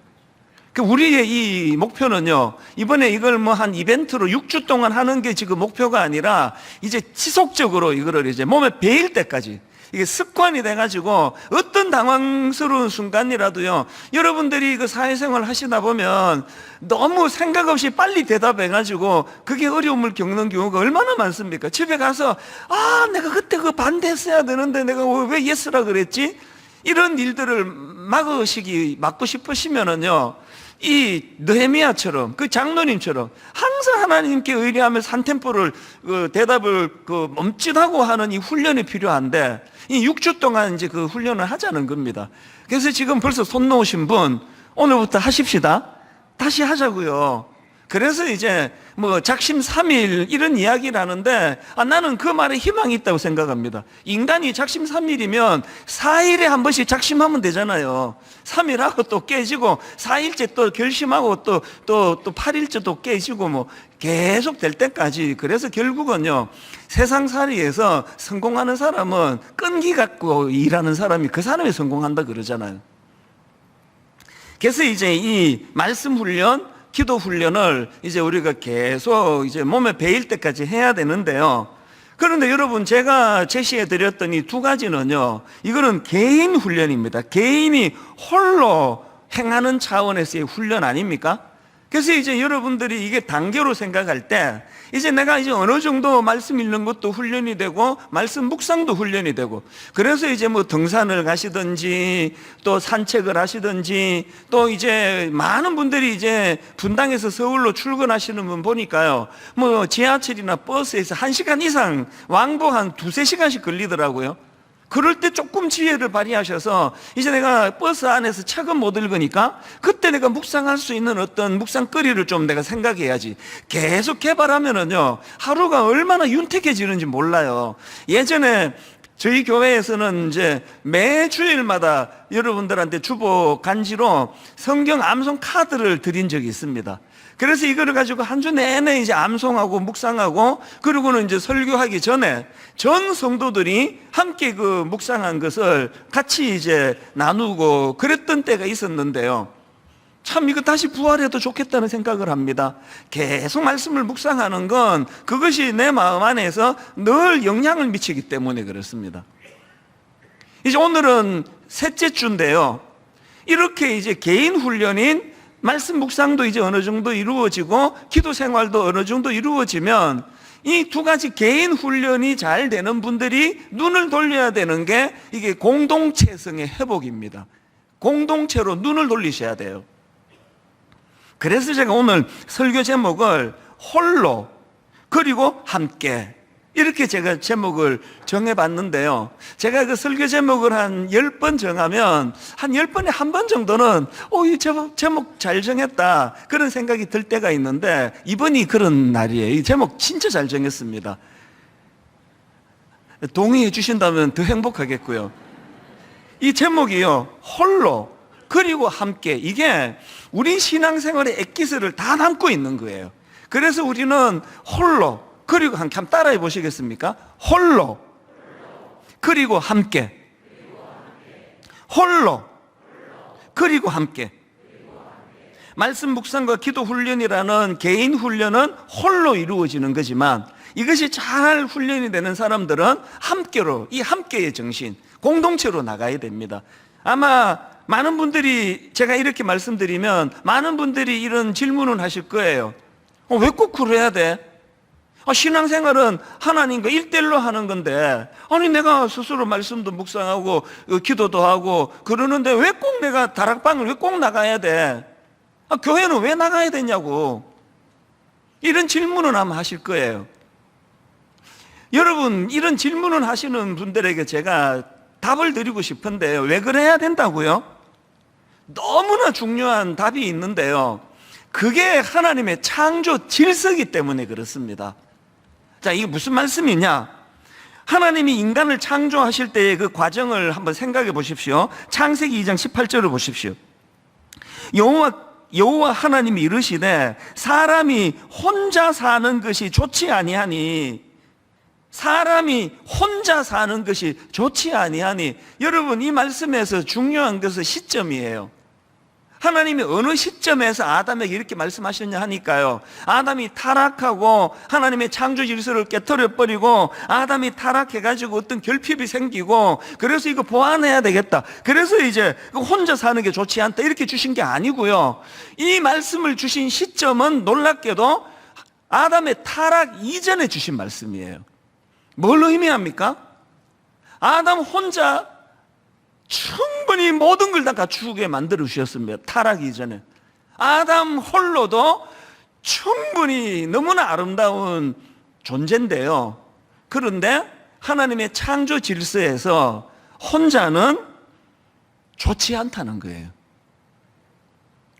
우리의 이 목표는요, 이번에 이걸 뭐 한 이벤트로 6주 동안 하는 게 지금 목표가 아니라 이제 지속적으로 이거를 이제 몸에 배일 때까지 이게 습관이 돼가지고 어떤 당황스러운 순간이라도요, 여러분들이 그 사회생활 하시다 보면 너무 생각 없이 빨리 대답해가지고 그게 어려움을 겪는 경우가 얼마나 많습니까? 집에 가서 내가 그때 그 반대했어야 되는데 내가 왜 예스라 그랬지? 이런 일들을 막고 싶으시면은요, 이 느헤미야처럼 그 장로님처럼 항상 하나님께 의뢰하면서 한 템포를 대답을 멈칫하고 하는 이 훈련이 필요한데, 이 6주 동안 이제 그 훈련을 하자는 겁니다. 그래서 지금 벌써 손 놓으신 분 오늘부터 하십시다. 다시 하자고요. 그래서 이제 뭐 작심 3일 이런 이야기를 하는데, 나는 그 말에 희망이 있다고 생각합니다. 인간이 작심 3일이면 4일에 한 번씩 작심하면 되잖아요. 3일하고 또 깨지고 4일째 또 결심하고 또 8일째 또 깨지고 뭐 계속 될 때까지. 그래서 결국은요, 세상살이에서 성공하는 사람은 끈기 갖고 일하는 사람이 그 사람이 성공한다 그러잖아요. 그래서 이제 이 말씀 훈련, 기도 훈련을 이제 우리가 계속 이제 몸에 배일 때까지 해야 되는데요. 그런데 여러분, 제가 제시해 드렸던 이 두 가지는요, 이거는 개인 훈련입니다. 개인이 홀로 행하는 차원에서의 훈련 아닙니까? 그래서 이제 여러분들이 이게 단계로 생각할 때, 이제 내가 이제 어느 정도 말씀 읽는 것도 훈련이 되고 말씀 묵상도 훈련이 되고, 그래서 이제 뭐 등산을 가시든지 또 산책을 하시든지, 또 이제 많은 분들이 이제 분당에서 서울로 출근하시는 분 보니까요, 뭐 지하철이나 버스에서 1시간 이상 왕복 한 2-3시간씩 걸리더라고요. 그럴 때 조금 지혜를 발휘하셔서, 이제 내가 버스 안에서 책은 못 읽으니까 그때 내가 묵상할 수 있는 어떤 묵상거리를 좀 내가 생각해야지. 계속 개발하면은요, 하루가 얼마나 윤택해지는지 몰라요. 예전에 저희 교회에서는 이제 매 주일마다 여러분들한테 주보 간지로 성경 암송 카드를 드린 적이 있습니다. 그래서 이거를 가지고 한 주 내내 이제 암송하고 묵상하고, 그리고는 이제 설교하기 전에 전 성도들이 함께 그 묵상한 것을 같이 이제 나누고 그랬던 때가 있었는데요. 참 이거 다시 부활해도 좋겠다는 생각을 합니다. 계속 말씀을 묵상하는 건 그것이 내 마음 안에서 늘 영향을 미치기 때문에 그렇습니다. 이제 오늘은 셋째 주인데요, 이렇게 이제 개인 훈련인 말씀 묵상도 이제 어느 정도 이루어지고 기도 생활도 어느 정도 이루어지면, 이 두 가지 개인 훈련이 잘 되는 분들이 눈을 돌려야 되는 게 이게 공동체성의 회복입니다. 공동체로 눈을 돌리셔야 돼요. 그래서 제가 오늘 설교 제목을 홀로 그리고 함께, 이렇게 제가 제목을 정해봤는데요. 제가 그 설교 제목을 한 10번 정하면 한 10번에 한 번 정도는 이 제목 잘 정했다 그런 생각이 들 때가 있는데, 이번이 그런 날이에요. 이 제목 진짜 잘 정했습니다. 동의해 주신다면 더 행복하겠고요. 이 제목이요, 홀로 그리고 함께, 이게 우리 신앙생활의 엑기스를 다 담고 있는 거예요. 그래서 우리는 홀로 그리고 함께, 한번 따라해 보시겠습니까? 홀로 그리고 함께, 홀로 그리고 함께. 말씀 묵상과 기도 훈련이라는 개인 훈련은 홀로 이루어지는 거지만, 이것이 잘 훈련이 되는 사람들은 함께로, 이 함께의 정신, 공동체로 나가야 됩니다. 아마 많은 분들이, 제가 이렇게 말씀드리면 많은 분들이 이런 질문을 하실 거예요. 왜 꼭 그래야 돼? 신앙생활은 하나님과 1대1로 하는 건데, 아니 내가 스스로 말씀도 묵상하고 기도도 하고 그러는데 왜 꼭 내가 다락방을 왜 꼭 나가야 돼? 교회는 왜 나가야 되냐고, 이런 질문을 아마 하실 거예요. 여러분, 이런 질문을 하시는 분들에게 제가 답을 드리고 싶은데요, 왜 그래야 된다고요? 너무나 중요한 답이 있는데요, 그게 하나님의 창조 질서이기 때문에 그렇습니다. 자, 이게 무슨 말씀이냐? 하나님이 인간을 창조하실 때의 그 과정을 한번 생각해 보십시오. 창세기 2장 18절을 보십시오. 여호와 하나님이 이르시되 사람이 혼자 사는 것이 좋지 아니하니, 사람이 혼자 사는 것이 좋지 아니하니. 여러분, 이 말씀에서 중요한 것은 시점이에요. 하나님이 어느 시점에서 아담에게 이렇게 말씀하셨냐 하니까요, 아담이 타락하고 하나님의 창조 질서를 깨트려버리고 아담이 타락해가지고 어떤 결핍이 생기고, 그래서 이거 보완해야 되겠다, 그래서 이제 혼자 사는 게 좋지 않다, 이렇게 주신 게 아니고요. 이 말씀을 주신 시점은 놀랍게도 아담의 타락 이전에 주신 말씀이에요. 뭘 의미합니까? 아담 혼자 충분히 모든 걸 다 갖추게 만들어 주셨습니다. 타락 이전에 아담 홀로도 충분히 너무나 아름다운 존재인데요, 그런데 하나님의 창조 질서에서 혼자는 좋지 않다는 거예요.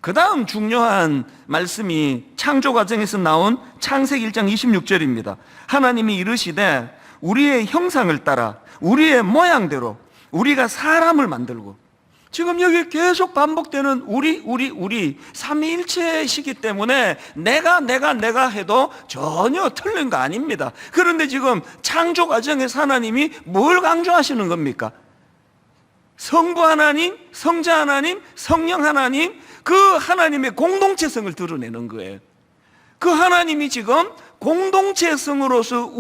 그 다음 중요한 말씀이 창조 과정에서 나온 창세기 1장 26절입니다. 하나님이 이르시되 우리의 형상을 따라 우리의 모양대로 우리가 사람을 만들고, 지금 여기 계속 반복되는 우리 삼위일체이기 때문에 내가 해도 전혀 틀린 거 아닙니다. 그런데 지금 창조 과정에서 하나님이 뭘 강조하시는 겁니까? 성부 하나님, 성자 하나님, 성령 하나님, 그 하나님의 공동체성을 드러내는 거예요. 그 하나님이 지금 공동체성으로서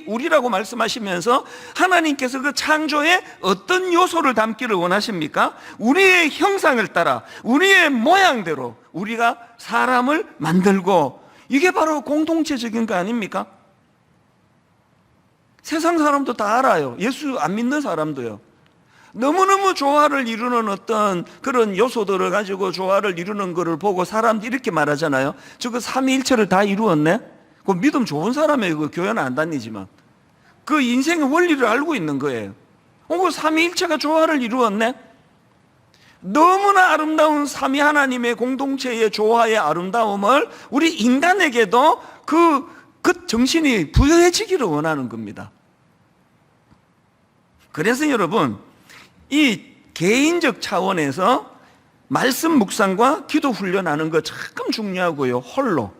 우리라고 말씀하시면서 하나님께서 그 창조에 어떤 요소를 담기를 원하십니까? 우리의 형상을 따라 우리의 모양대로 우리가 사람을 만들고, 이게 바로 공동체적인 거 아닙니까? 세상 사람도 다 알아요. 예수 안 믿는 사람도요. 너무너무 조화를 이루는 어떤 그런 요소들을 가지고 조화를 이루는 것을 보고 사람들이 이렇게 말하잖아요. 저거 삼위일체를 다 이루었네? 그 믿음 좋은 사람이에요. 그 교회는 안 다니지만 그 인생의 원리를 알고 있는 거예요. 그 삼위일체가 조화를 이루었네? 너무나 아름다운 삼위 하나님의 공동체의 조화의 아름다움을 우리 인간에게도 그 정신이 부여해지기를 원하는 겁니다. 그래서 여러분, 이 개인적 차원에서 말씀 묵상과 기도 훈련하는 거 참 중요하고요. 홀로.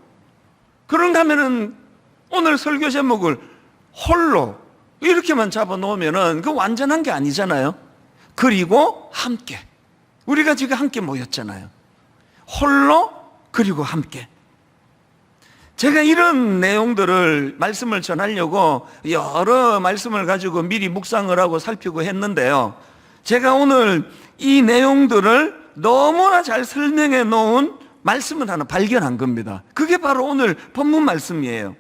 그런가 하면은 오늘 설교 제목을 홀로 이렇게만 잡아놓으면은 그 완전한 게 아니잖아요. 그리고 함께. 우리가 지금 함께 모였잖아요. 홀로 그리고 함께. 제가 이런 내용들을 말씀을 전하려고 여러 말씀을 가지고 미리 묵상을 하고 살피고 했는데요, 제가 오늘 이 내용들을 너무나 잘 설명해 놓은 말씀을 하나 발견한 겁니다. 그게 바로 오늘 본문 말씀이에요.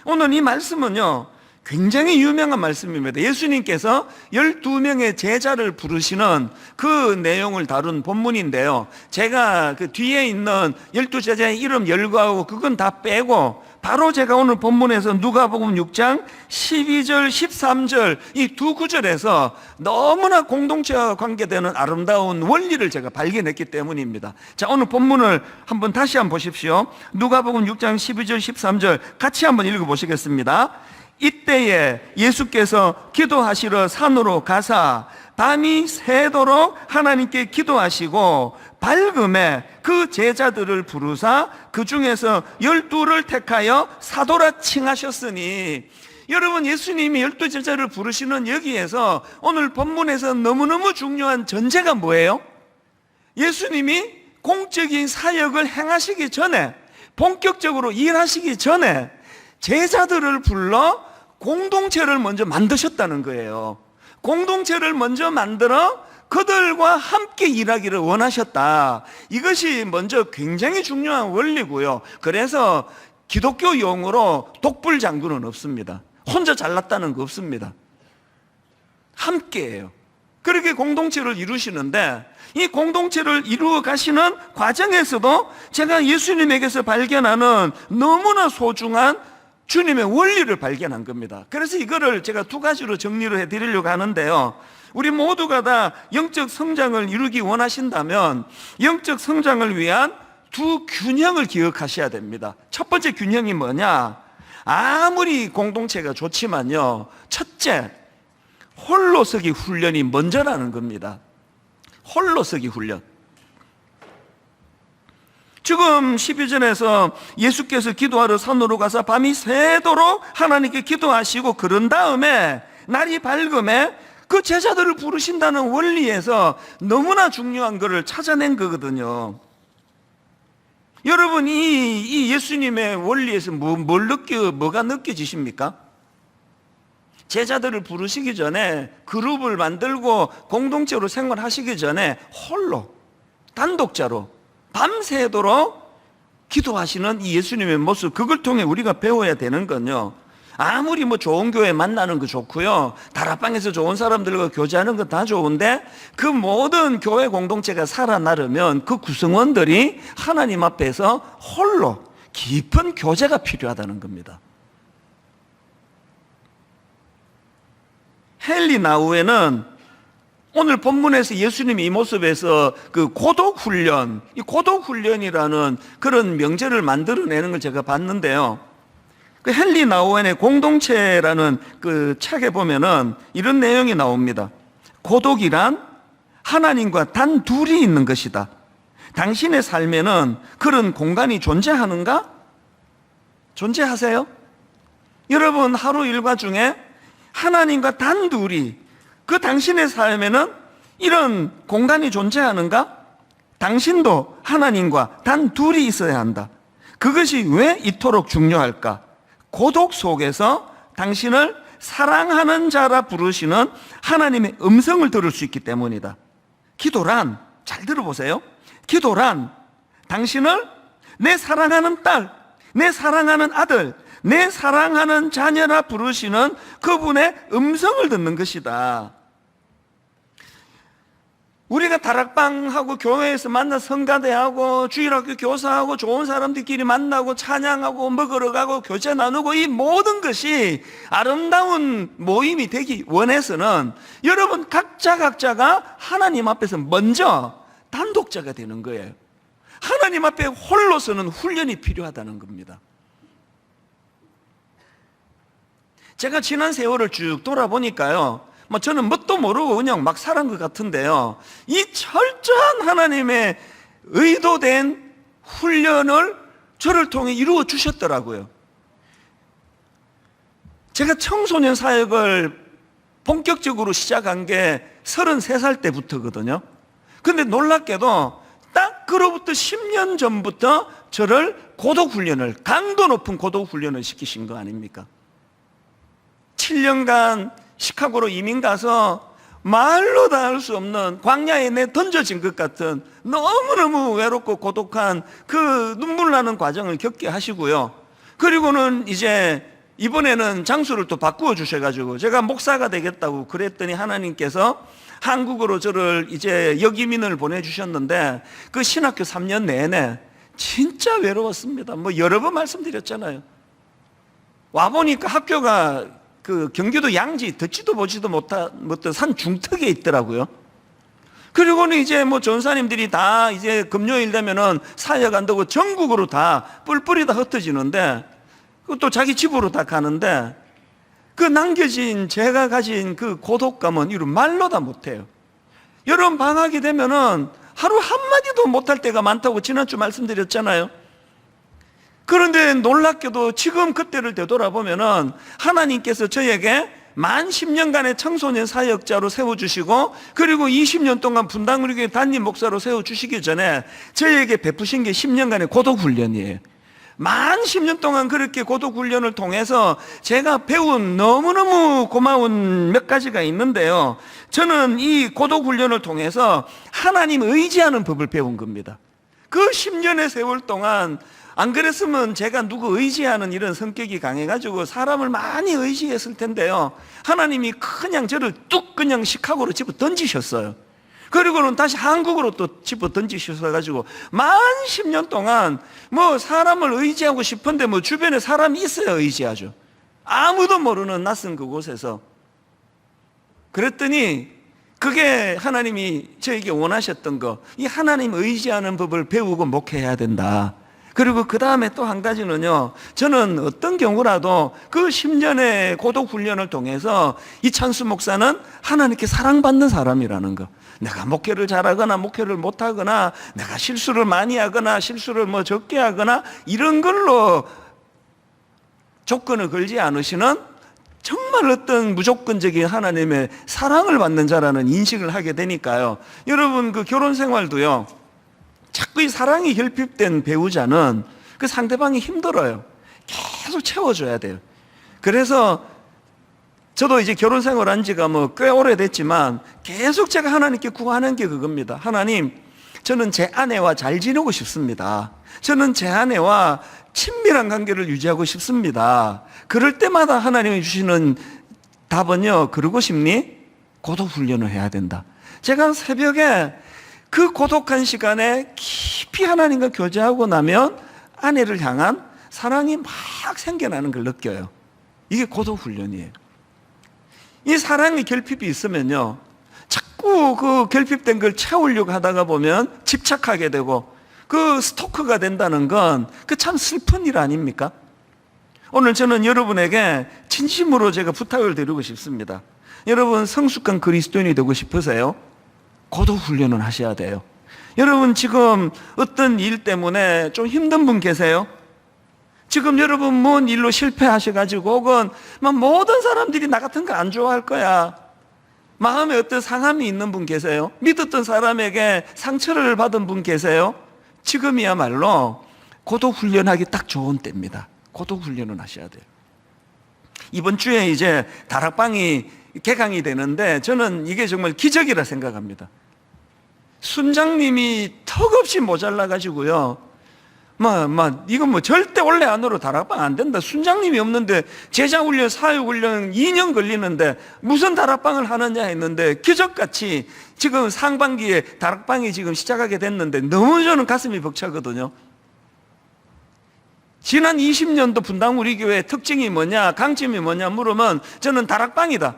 오늘 이 말씀은요, 굉장히 유명한 말씀입니다. 예수님께서 12명의 제자를 부르시는 그 내용을 다룬 본문인데요, 제가 그 뒤에 있는 12제자의 이름 열거하고 그건 다 빼고 바로 제가 오늘 본문에서 누가복음 6장 12절 13절 이 두 구절에서 너무나 공동체와 관계되는 아름다운 원리를 제가 발견했기 때문입니다. 자, 오늘 본문을 한번 다시 한번 보십시오. 누가복음 6장 12절 13절 같이 한번 읽어보시겠습니다. 이때에 예수께서 기도하시러 산으로 가사 밤이 새도록 하나님께 기도하시고 밝음에 그 제자들을 부르사 그 중에서 12를 택하여 사도라 칭하셨으니, 여러분, 예수님이 12제자를 부르시는 여기에서 오늘 본문에서 너무너무 중요한 전제가 뭐예요? 예수님이 공적인 사역을 행하시기 전에, 본격적으로 일하시기 전에 제자들을 불러 공동체를 먼저 만드셨다는 거예요. 공동체를 먼저 만들어 그들과 함께 일하기를 원하셨다. 이것이 먼저 굉장히 중요한 원리고요. 그래서 기독교 용어로 독불장군은 없습니다. 혼자 잘났다는 거 없습니다. 함께해요. 그렇게 공동체를 이루시는데, 이 공동체를 이루어 가시는 과정에서도 제가 예수님에게서 발견하는 너무나 소중한 주님의 원리를 발견한 겁니다. 그래서 이거를 제가 두 가지로 정리를 해드리려고 하는데요, 우리 모두가 다 영적 성장을 이루기 원하신다면 영적 성장을 위한 두 균형을 기억하셔야 됩니다. 첫 번째 균형이 뭐냐? 아무리 공동체가 좋지만요, 첫째, 홀로서기 훈련이 먼저라는 겁니다. 홀로서기 훈련. 지금 12절에서 예수께서 기도하러 산으로 가서 밤이 새도록 하나님께 기도하시고, 그런 다음에 날이 밝음에 그 제자들을 부르신다는 원리에서 너무나 중요한 것을 찾아낸 거거든요. 여러분, 이 예수님의 원리에서 뭐가 느껴지십니까? 제자들을 부르시기 전에, 그룹을 만들고 공동체로 생활하시기 전에 홀로, 단독자로 밤새도록 기도하시는 이 예수님의 모습, 그걸 통해 우리가 배워야 되는 건요, 아무리 뭐 좋은 교회 만나는 거 좋고요, 다락방에서 좋은 사람들과 교제하는 거 다 좋은데, 그 모든 교회 공동체가 살아나려면 그 구성원들이 하나님 앞에서 홀로 깊은 교제가 필요하다는 겁니다. 헨리 나우에는 오늘 본문에서 예수님이 이 모습에서 그 고독훈련, 이 고독훈련이라는 그런 명제를 만들어내는 걸 제가 봤는데요. 그 헨리 나우엔의 공동체라는 그 책에 보면은 이런 내용이 나옵니다. 고독이란 하나님과 단 둘이 있는 것이다. 당신의 삶에는 그런 공간이 존재하는가? 존재하세요? 여러분, 하루 일과 중에 하나님과 단 둘이, 그 당신의 삶에는 이런 공간이 존재하는가? 당신도 하나님과 단 둘이 있어야 한다. 그것이 왜 이토록 중요할까? 고독 속에서 당신을 사랑하는 자라 부르시는 하나님의 음성을 들을 수 있기 때문이다. 기도란, 잘 들어보세요, 기도란 당신을 내 사랑하는 딸, 내 사랑하는 아들, 내 사랑하는 자녀라 부르시는 그분의 음성을 듣는 것이다. 우리가 다락방하고 교회에서 만나 성가대하고 주일학교 교사하고 좋은 사람들끼리 만나고 찬양하고 먹으러 가고 교제 나누고, 이 모든 것이 아름다운 모임이 되기 원해서는 여러분 각자가 하나님 앞에서 먼저 단독자가 되는 거예요. 하나님 앞에 홀로서는 훈련이 필요하다는 겁니다. 제가 지난 세월을 쭉 돌아보니까요, 저는 뭣도 모르고 그냥 막 살은 것 같은데요, 이 철저한 하나님의 의도된 훈련을 저를 통해 이루어 주셨더라고요. 제가 청소년 사역을 본격적으로 시작한 게 33살 때부터거든요. 근데 놀랍게도 딱 그로부터 10년 전부터 저를 고독훈련을, 강도 높은 고독훈련을 시키신 거 아닙니까? 7년간 시카고로 이민 가서 말로 다 할 수 없는 광야에 내 던져진 것 같은 너무너무 외롭고 고독한 그 눈물 나는 과정을 겪게 하시고요. 그리고는 이제 이번에는 장소를 또 바꾸어 주셔가지고 제가 목사가 되겠다고 그랬더니 하나님께서 한국으로 저를 이제 역이민을 보내주셨는데, 그 신학교 3년 내내 진짜 외로웠습니다. 뭐 여러 번 말씀드렸잖아요. 와보니까 학교가 그 경기도 양지, 듣지도 보지도 못한 산 중턱에 있더라고요. 그리고는 이제 뭐 전사님들이 다 이제 금요일 되면은 사역 한다고 전국으로 다 뿔뿔이 다 흩어지는데, 또 자기 집으로 다 가는데, 그 남겨진 제가 가진 그 고독감은 이루 말로 다 못해요. 여러분, 방학이 되면은 하루 한마디도 못할 때가 많다고 지난주 말씀드렸잖아요. 그런데 놀랍게도 지금 그때를 되돌아보면은 하나님께서 저에게 만 10년간의 청소년 사역자로 세워주시고, 그리고 20년 동안 분당우리교회 담임 목사로 세워주시기 전에 저에게 베푸신 게 10년간의 고독훈련이에요. 만 10년 동안 그렇게 고독훈련을 통해서 제가 배운 너무너무 고마운 몇 가지가 있는데요, 저는 이 고독훈련을 통해서 하나님 의지하는 법을 배운 겁니다. 그 10년의 세월 동안 안 그랬으면 제가 누구 의지하는 이런 성격이 강해가지고 사람을 많이 의지했을 텐데요, 하나님이 그냥 저를 뚝 그냥 시카고로 집어 던지셨어요. 그리고는 다시 한국으로 또 집어 던지셔가지고 만 10년 동안 뭐 사람을 의지하고 싶은데 뭐 주변에 사람이 있어야 의지하죠. 아무도 모르는 낯선 그곳에서. 그랬더니 그게 하나님이 저에게 원하셨던 거, 이 하나님 의지하는 법을 배우고 목회해야 된다. 그리고 그 다음에 또 한 가지는요, 저는 어떤 경우라도 그 10년의 고독훈련을 통해서 이찬수 목사는 하나님께 사랑받는 사람이라는 거. 내가 목회를 잘하거나 목회를 못하거나 내가 실수를 많이 하거나 실수를 뭐 적게 하거나 이런 걸로 조건을 걸지 않으시는 정말 어떤 무조건적인 하나님의 사랑을 받는 자라는 인식을 하게 되니까요. 여러분 그 결혼 생활도요. 자꾸 이 사랑이 결핍된 배우자는 그 상대방이 힘들어요. 계속 채워줘야 돼요. 그래서 저도 이제 결혼 생활한 지가 뭐 꽤 오래됐지만 계속 제가 하나님께 구하는 게 그겁니다. 하나님, 저는 제 아내와 잘 지내고 싶습니다. 저는 제 아내와 친밀한 관계를 유지하고 싶습니다. 그럴 때마다 하나님이 주시는 답은요, 그러고 싶니? 고독 훈련을 해야 된다. 제가 새벽에 그 고독한 시간에 깊이 하나님과 교제하고 나면 아내를 향한 사랑이 막 생겨나는 걸 느껴요. 이게 고독 훈련이에요. 이 사랑의 결핍이 있으면요, 자꾸 그 결핍된 걸 채우려고 하다가 보면 집착하게 되고 그 스토커가 된다는 건 그 참 슬픈 일 아닙니까? 오늘 저는 여러분에게 진심으로 제가 부탁을 드리고 싶습니다. 여러분 성숙한 그리스도인이 되고 싶으세요? 고독 훈련을 하셔야 돼요. 여러분 지금 어떤 일 때문에 좀 힘든 분 계세요? 지금 여러분 뭔 일로 실패하셔가지고 혹은 막 모든 사람들이 나 같은 거 안 좋아할 거야, 마음에 어떤 상함이 있는 분 계세요? 믿었던 사람에게 상처를 받은 분 계세요? 지금이야말로 고독 훈련하기 딱 좋은 때입니다. 고독 훈련을 하셔야 돼요. 이번 주에 이제 다락방이 개강이 되는데 저는 이게 정말 기적이라 생각합니다. 순장님이 턱없이 모자라가지고요, 이건 뭐 절대 원래 안으로 다락방 안 된다. 순장님이 없는데 제자훈련, 사육훈련 2년 걸리는데 무슨 다락방을 하느냐 했는데 기적같이 지금 상반기에 다락방이 지금 시작하게 됐는데 너무 저는 가슴이 벅차거든요. 지난 20년도 분당 우리 교회 특징이 뭐냐, 강점이 뭐냐 물으면 저는 다락방이다.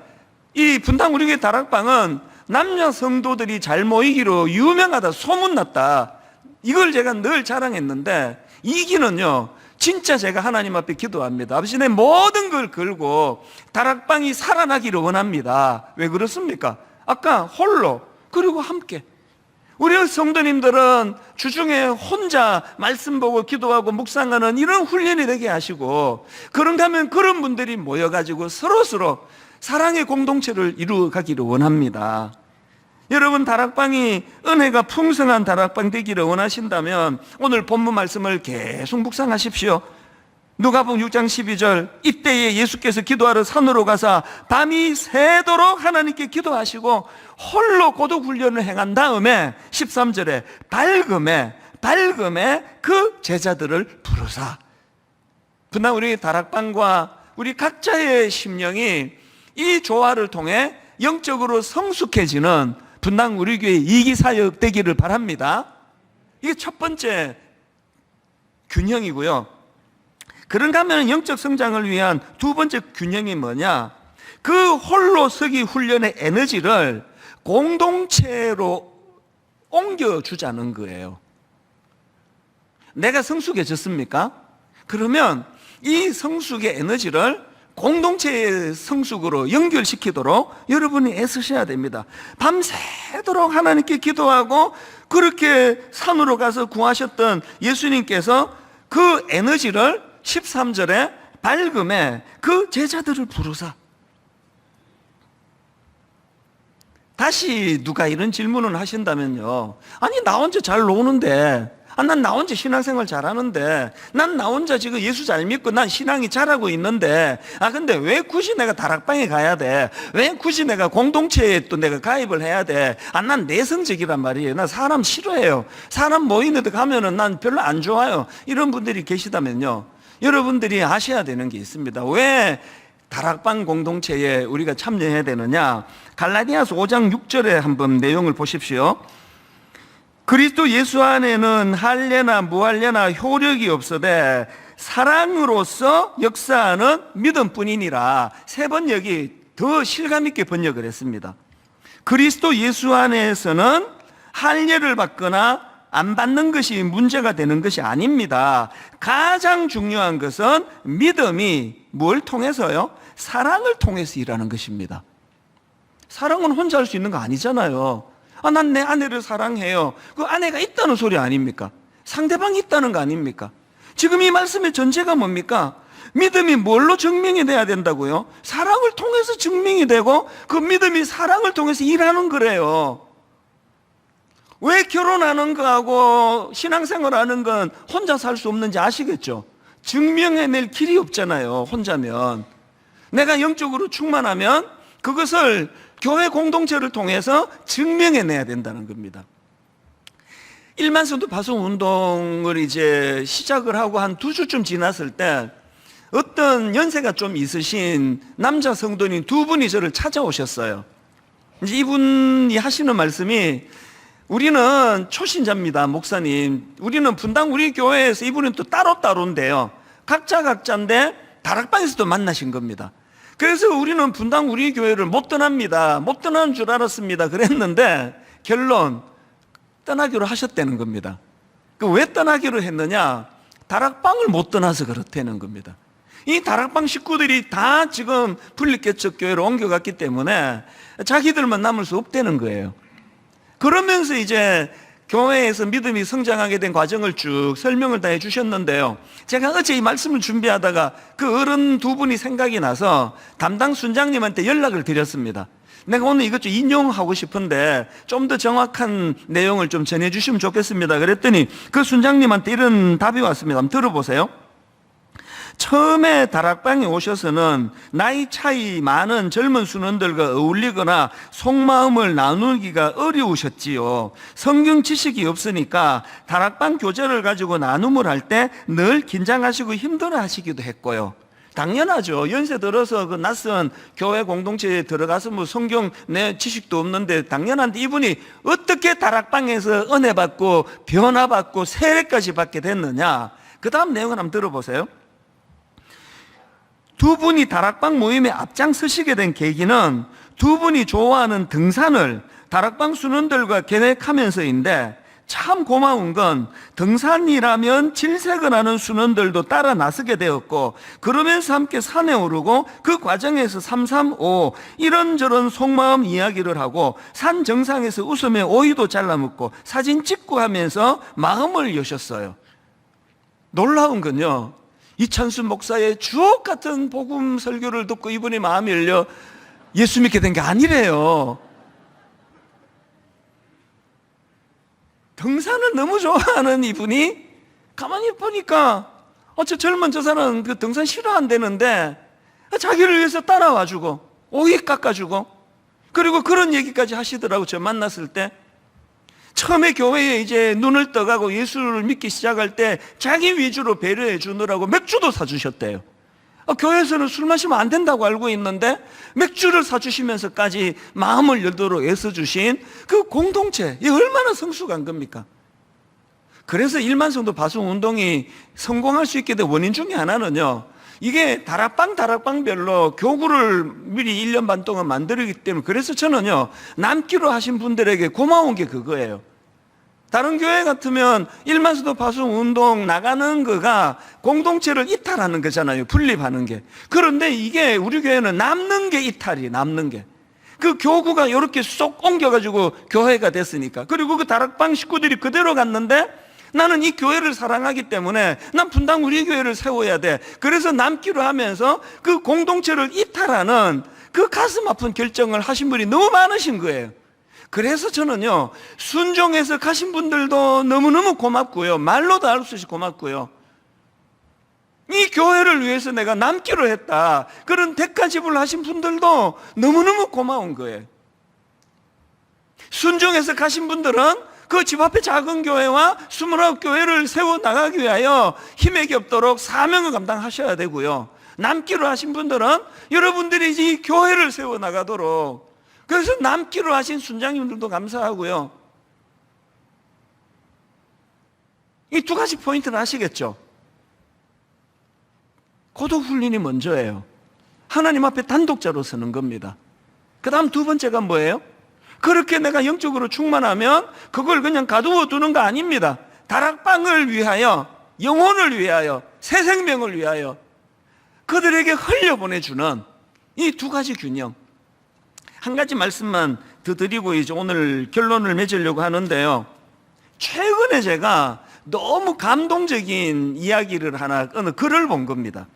이 분당 우리 교회 다락방은 남녀 성도들이 잘 모이기로 유명하다, 소문났다. 이걸 제가 늘 자랑했는데 이 길은요, 진짜 제가 하나님 앞에 기도합니다. 아버지, 내 모든 걸 걸고 다락방이 살아나기를 원합니다. 왜 그렇습니까? 아까 홀로 그리고 함께. 우리 성도님들은 주중에 혼자 말씀 보고 기도하고 묵상하는 이런 훈련이 되게 하시고, 그런가 하면 그런 분들이 모여가지고 서로서로 사랑의 공동체를 이루어가기를 원합니다. 여러분 다락방이 은혜가 풍성한 다락방 되기를 원하신다면 오늘 본문 말씀을 계속 묵상하십시오. 누가복음 6장 12절, 이때에 예수께서 기도하러 산으로 가사 밤이 새도록 하나님께 기도하시고 홀로 고독 훈련을 행한 다음에 13절에 밝음에 그 제자들을 부르사. 분당 우리 다락방과 우리 각자의 심령이 이 조화를 통해 영적으로 성숙해지는 분당 우리 교회 이기사역 되기를 바랍니다. 이게 첫 번째 균형이고요. 그런가 하면 영적 성장을 위한 두 번째 균형이 뭐냐? 그 홀로 서기 훈련의 에너지를 공동체로 옮겨주자는 거예요. 내가 성숙해졌습니까? 그러면 이 성숙의 에너지를 공동체의 성숙으로 연결시키도록 여러분이 애쓰셔야 됩니다. 밤새도록 하나님께 기도하고 그렇게 산으로 가서 구하셨던 예수님께서 그 에너지를 13절에 밝음에 그 제자들을 부르사. 다시 누가 이런 질문을 하신다면요, 아니 나 혼자 잘 노는데, 난 나 혼자 신앙생활 잘하는데, 난 나 혼자 지금 예수 잘 믿고 난 신앙이 잘하고 있는데, 근데 왜 굳이 내가 다락방에 가야 돼? 왜 굳이 내가 공동체에 또 내가 가입을 해야 돼? 난 내성적이란 말이에요. 나 사람 싫어해요. 사람 모이는 데 가면은 난 별로 안 좋아요. 이런 분들이 계시다면요, 여러분들이 아셔야 되는 게 있습니다. 왜 다락방 공동체에 우리가 참여해야 되느냐? 갈라디아서 5장 6절에 한번 내용을 보십시오. 그리스도 예수 안에는 할례나 무할례나 효력이 없어되 사랑으로서 역사하는 믿음뿐이니라. 세 번역이 더 실감 있게 번역을 했습니다. 그리스도 예수 안에서는 할례를 받거나 안 받는 것이 문제가 되는 것이 아닙니다. 가장 중요한 것은 믿음이 뭘 통해서요? 사랑을 통해서 일하는 것입니다. 사랑은 혼자 할 수 있는 거 아니잖아요. 난 내 아내를 사랑해요. 그 아내가 있다는 소리 아닙니까? 상대방이 있다는 거 아닙니까? 지금 이 말씀의 전제가 뭡니까? 믿음이 뭘로 증명이 돼야 된다고요? 사랑을 통해서 증명이 되고 그 믿음이 사랑을 통해서 일하는 거래요. 왜 결혼하는 거하고 신앙생활하는 건 혼자 살 수 없는지 아시겠죠? 증명해낼 길이 없잖아요, 혼자면. 내가 영적으로 충만하면 그것을 교회 공동체를 통해서 증명해내야 된다는 겁니다. 일만성도 파송 운동을 이제 시작을 하고 한 2주쯤 지났을 때 어떤 연세가 좀 있으신 남자 성도님 2분이 저를 찾아오셨어요. 이제 이분이 하시는 말씀이, 우리는 초신자입니다, 목사님. 우리는 분당 우리 교회에서, 이분은 또 따로따로인데요. 각자인데 다락방에서도 만나신 겁니다. 그래서 우리는 분당 우리 교회를 못 떠납니다. 못 떠나는 줄 알았습니다. 그랬는데 결론, 떠나기로 하셨다는 겁니다. 왜 떠나기로 했느냐? 다락방을 못 떠나서 그렇다는 겁니다. 이 다락방 식구들이 다 지금 분립개척교회로 옮겨갔기 때문에 자기들만 남을 수 없다는 거예요. 그러면서 이제 교회에서 믿음이 성장하게 된 과정을 쭉 설명을 다 해주셨는데요. 제가 어제 이 말씀을 준비하다가 그 어른 2분이 생각이 나서 담당 순장님한테 연락을 드렸습니다. 내가 오늘 이것 좀 인용하고 싶은데 좀 더 정확한 내용을 좀 전해주시면 좋겠습니다. 그랬더니 그 순장님한테 이런 답이 왔습니다. 한번 들어보세요. 처음에 다락방에 오셔서는 나이 차이 많은 젊은 순원들과 어울리거나 속마음을 나누기가 어려우셨지요. 성경 지식이 없으니까 다락방 교제를 가지고 나눔을 할 때 늘 긴장하시고 힘들어하시기도 했고요. 당연하죠. 연세 들어서 그 낯선 교회 공동체에 들어가서 뭐 성경 내 지식도 없는데 당연한데, 이분이 어떻게 다락방에서 은혜 받고 변화받고 세례까지 받게 됐느냐. 그 다음 내용을 한번 들어보세요. 2분이 다락방 모임에 앞장서시게 된 계기는 2분이 좋아하는 등산을 다락방 순원들과 계획하면서인데, 참 고마운 건 등산이라면 질색을 하는 순원들도 따라 나서게 되었고, 그러면서 함께 산에 오르고 그 과정에서 335 이런저런 속마음 이야기를 하고 산 정상에서 웃으며 오이도 잘라 먹고 사진 찍고 하면서 마음을 여셨어요. 놀라운 건요, 이찬수 목사의 주옥 같은 복음 설교를 듣고 이분이 마음이 열려 예수 믿게 된 게 아니래요. 등산을 너무 좋아하는 이분이 가만히 보니까 저 젊은 저 사람은 그 등산 싫어한다는데 자기를 위해서 따라와주고 오이 깎아주고, 그리고 그런 얘기까지 하시더라고. 저 만났을 때 처음에 교회에 이제 눈을 떠가고 예수를 믿기 시작할 때 자기 위주로 배려해 주느라고 맥주도 사주셨대요. 교회에서는 술 마시면 안 된다고 알고 있는데 맥주를 사주시면서까지 마음을 열도록 애써주신 그 공동체, 이 얼마나 성숙한 겁니까? 그래서 1만 성도 파송 운동이 성공할 수 있게 된 원인 중에 하나는요, 이게 다락방별로 교구를 미리 1년 반 동안 만들기 때문에, 그래서 저는요, 남기로 하신 분들에게 고마운 게 그거예요. 다른 교회 같으면 1만 성도 파송 운동 나가는 거가 공동체를 이탈하는 거잖아요. 분립하는 게. 그런데 이게 우리 교회는 남는 게 이탈이, 남는 게. 그 교구가 이렇게 쏙 옮겨가지고 교회가 됐으니까. 그리고 그 다락방 식구들이 그대로 갔는데, 나는 이 교회를 사랑하기 때문에 난 분당 우리 교회를 세워야 돼. 그래서 남기로 하면서 그 공동체를 이탈하는 그 가슴 아픈 결정을 하신 분이 너무 많으신 거예요. 그래서 저는요, 순종해서 가신 분들도 너무너무 고맙고요, 말로도 알 수 없이 고맙고요, 이 교회를 위해서 내가 남기로 했다, 그런 대가 지불하신 분들도 너무너무 고마운 거예요. 순종해서 가신 분들은 그 집 앞에 작은 교회와 29교회를 세워나가기 위하여 힘에 겹도록 사명을 감당하셔야 되고요, 남기로 하신 분들은 여러분들이 이 교회를 세워나가도록, 그래서 남기로 하신 순장님들도 감사하고요. 이 2가지 포인트는 아시겠죠? 고독 훈련이 먼저예요. 하나님 앞에 단독자로 서는 겁니다. 그 다음 2번째가 뭐예요? 그렇게 내가 영적으로 충만하면 그걸 그냥 가두어 두는 거 아닙니다. 다락방을 위하여, 영혼을 위하여, 새 생명을 위하여 그들에게 흘려보내주는 이 2가지 균형. 한 가지 말씀만 더 드리고 이제 오늘 결론을 맺으려고 하는데요, 최근에 제가 너무 감동적인 이야기를 하나, 어느 글을 본 겁니다.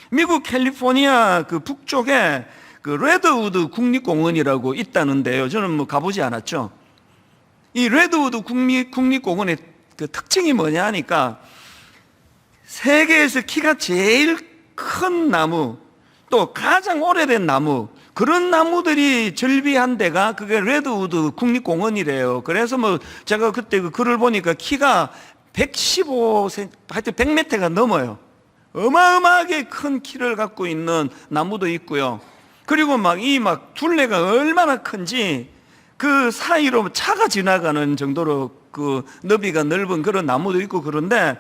미국 캘리포니아 그 북쪽에 그 레드우드 국립공원이라고 있다는데요. 저는 뭐 가보지 않았죠. 이 레드우드 국립공원의 그 특징이 뭐냐 하니까 세계에서 키가 제일 큰 나무, 또 가장 오래된 나무, 그런 나무들이 절비한 데가 그게 레드우드 국립공원이래요. 그래서 뭐 제가 그때 그 글을 보니까 키가 115cm, 하여튼 100m가 넘어요. 어마어마하게 큰 키를 갖고 있는 나무도 있고요. 그리고 막 둘레가 얼마나 큰지 그 사이로 차가 지나가는 정도로 그 너비가 넓은 그런 나무도 있고. 그런데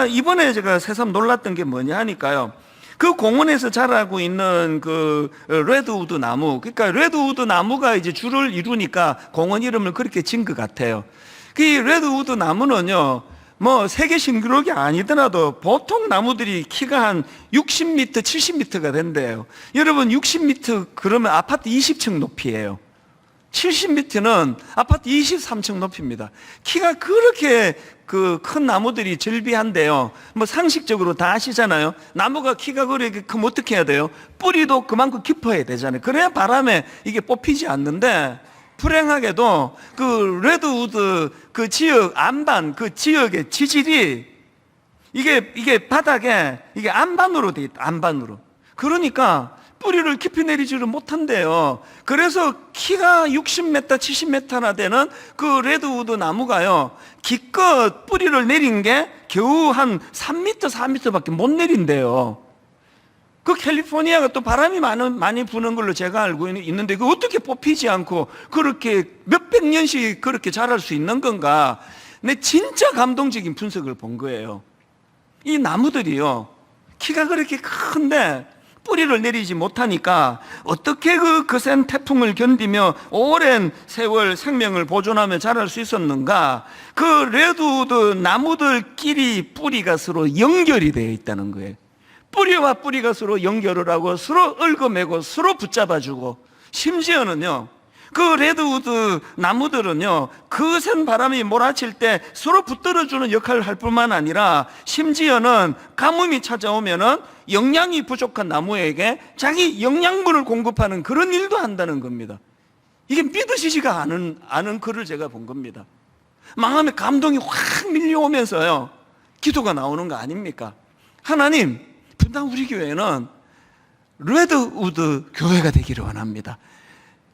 이번에 제가 새삼 놀랐던 게 뭐냐 하니까요. 그 공원에서 자라고 있는 그 레드우드 나무, 그러니까 레드우드 나무가 이제 줄을 이루니까 공원 이름을 그렇게 지은 것 같아요. 그 레드우드 나무는요, 뭐 세계 신기록이 아니더라도 보통 나무들이 키가 한 60m, 70m가 된대요. 여러분 60m 그러면 아파트 20층 높이에요. 70m는 아파트 23층 높이입니다. 키가 그렇게 그 큰 나무들이 절비한데요. 뭐 상식적으로 다 아시잖아요. 나무가 키가 그렇게 크면 어떻게 해야 돼요? 뿌리도 그만큼 깊어야 되잖아요. 그래야 바람에 이게 뽑히지 않는데, 불행하게도 그 레드우드 그 지역 안반, 그 지역의 지질이 이게 바닥에 이게 안반으로 돼 있다. 안반으로. 그러니까 뿌리를 깊이 내리지를 못한대요. 그래서 키가 60m, 70m나 되는 그 레드우드 나무가요, 기껏 뿌리를 내린 게 겨우 한 3m, 4m밖에 못 내린대요. 그 캘리포니아가 또 바람이 많이 부는 걸로 제가 알고 있는데, 그 어떻게 뽑히지 않고 그렇게 몇백 년씩 그렇게 자랄 수 있는 건가? 내 진짜 감동적인 분석을 본 거예요. 이 나무들이요, 키가 그렇게 큰데 뿌리를 내리지 못하니까 어떻게 그 거센 태풍을 견디며 오랜 세월 생명을 보존하며 자랄 수 있었는가? 그 레드우드 나무들끼리 뿌리가 서로 연결이 되어 있다는 거예요. 뿌리와 뿌리가 서로 연결을 하고 서로 얽어매고 서로 붙잡아주고, 심지어는요, 그 레드우드 나무들은요, 거센 바람이 몰아칠 때 서로 붙들어주는 역할을 할 뿐만 아니라, 심지어는 가뭄이 찾아오면은 영양이 부족한 나무에게 자기 영양분을 공급하는 그런 일도 한다는 겁니다. 이게 믿으시지가 않은 글을 제가 본 겁니다. 마음에 감동이 확 밀려오면서요, 기도가 나오는 거 아닙니까? 하나님, 분당 우리 교회는 레드우드 교회가 되기를 원합니다.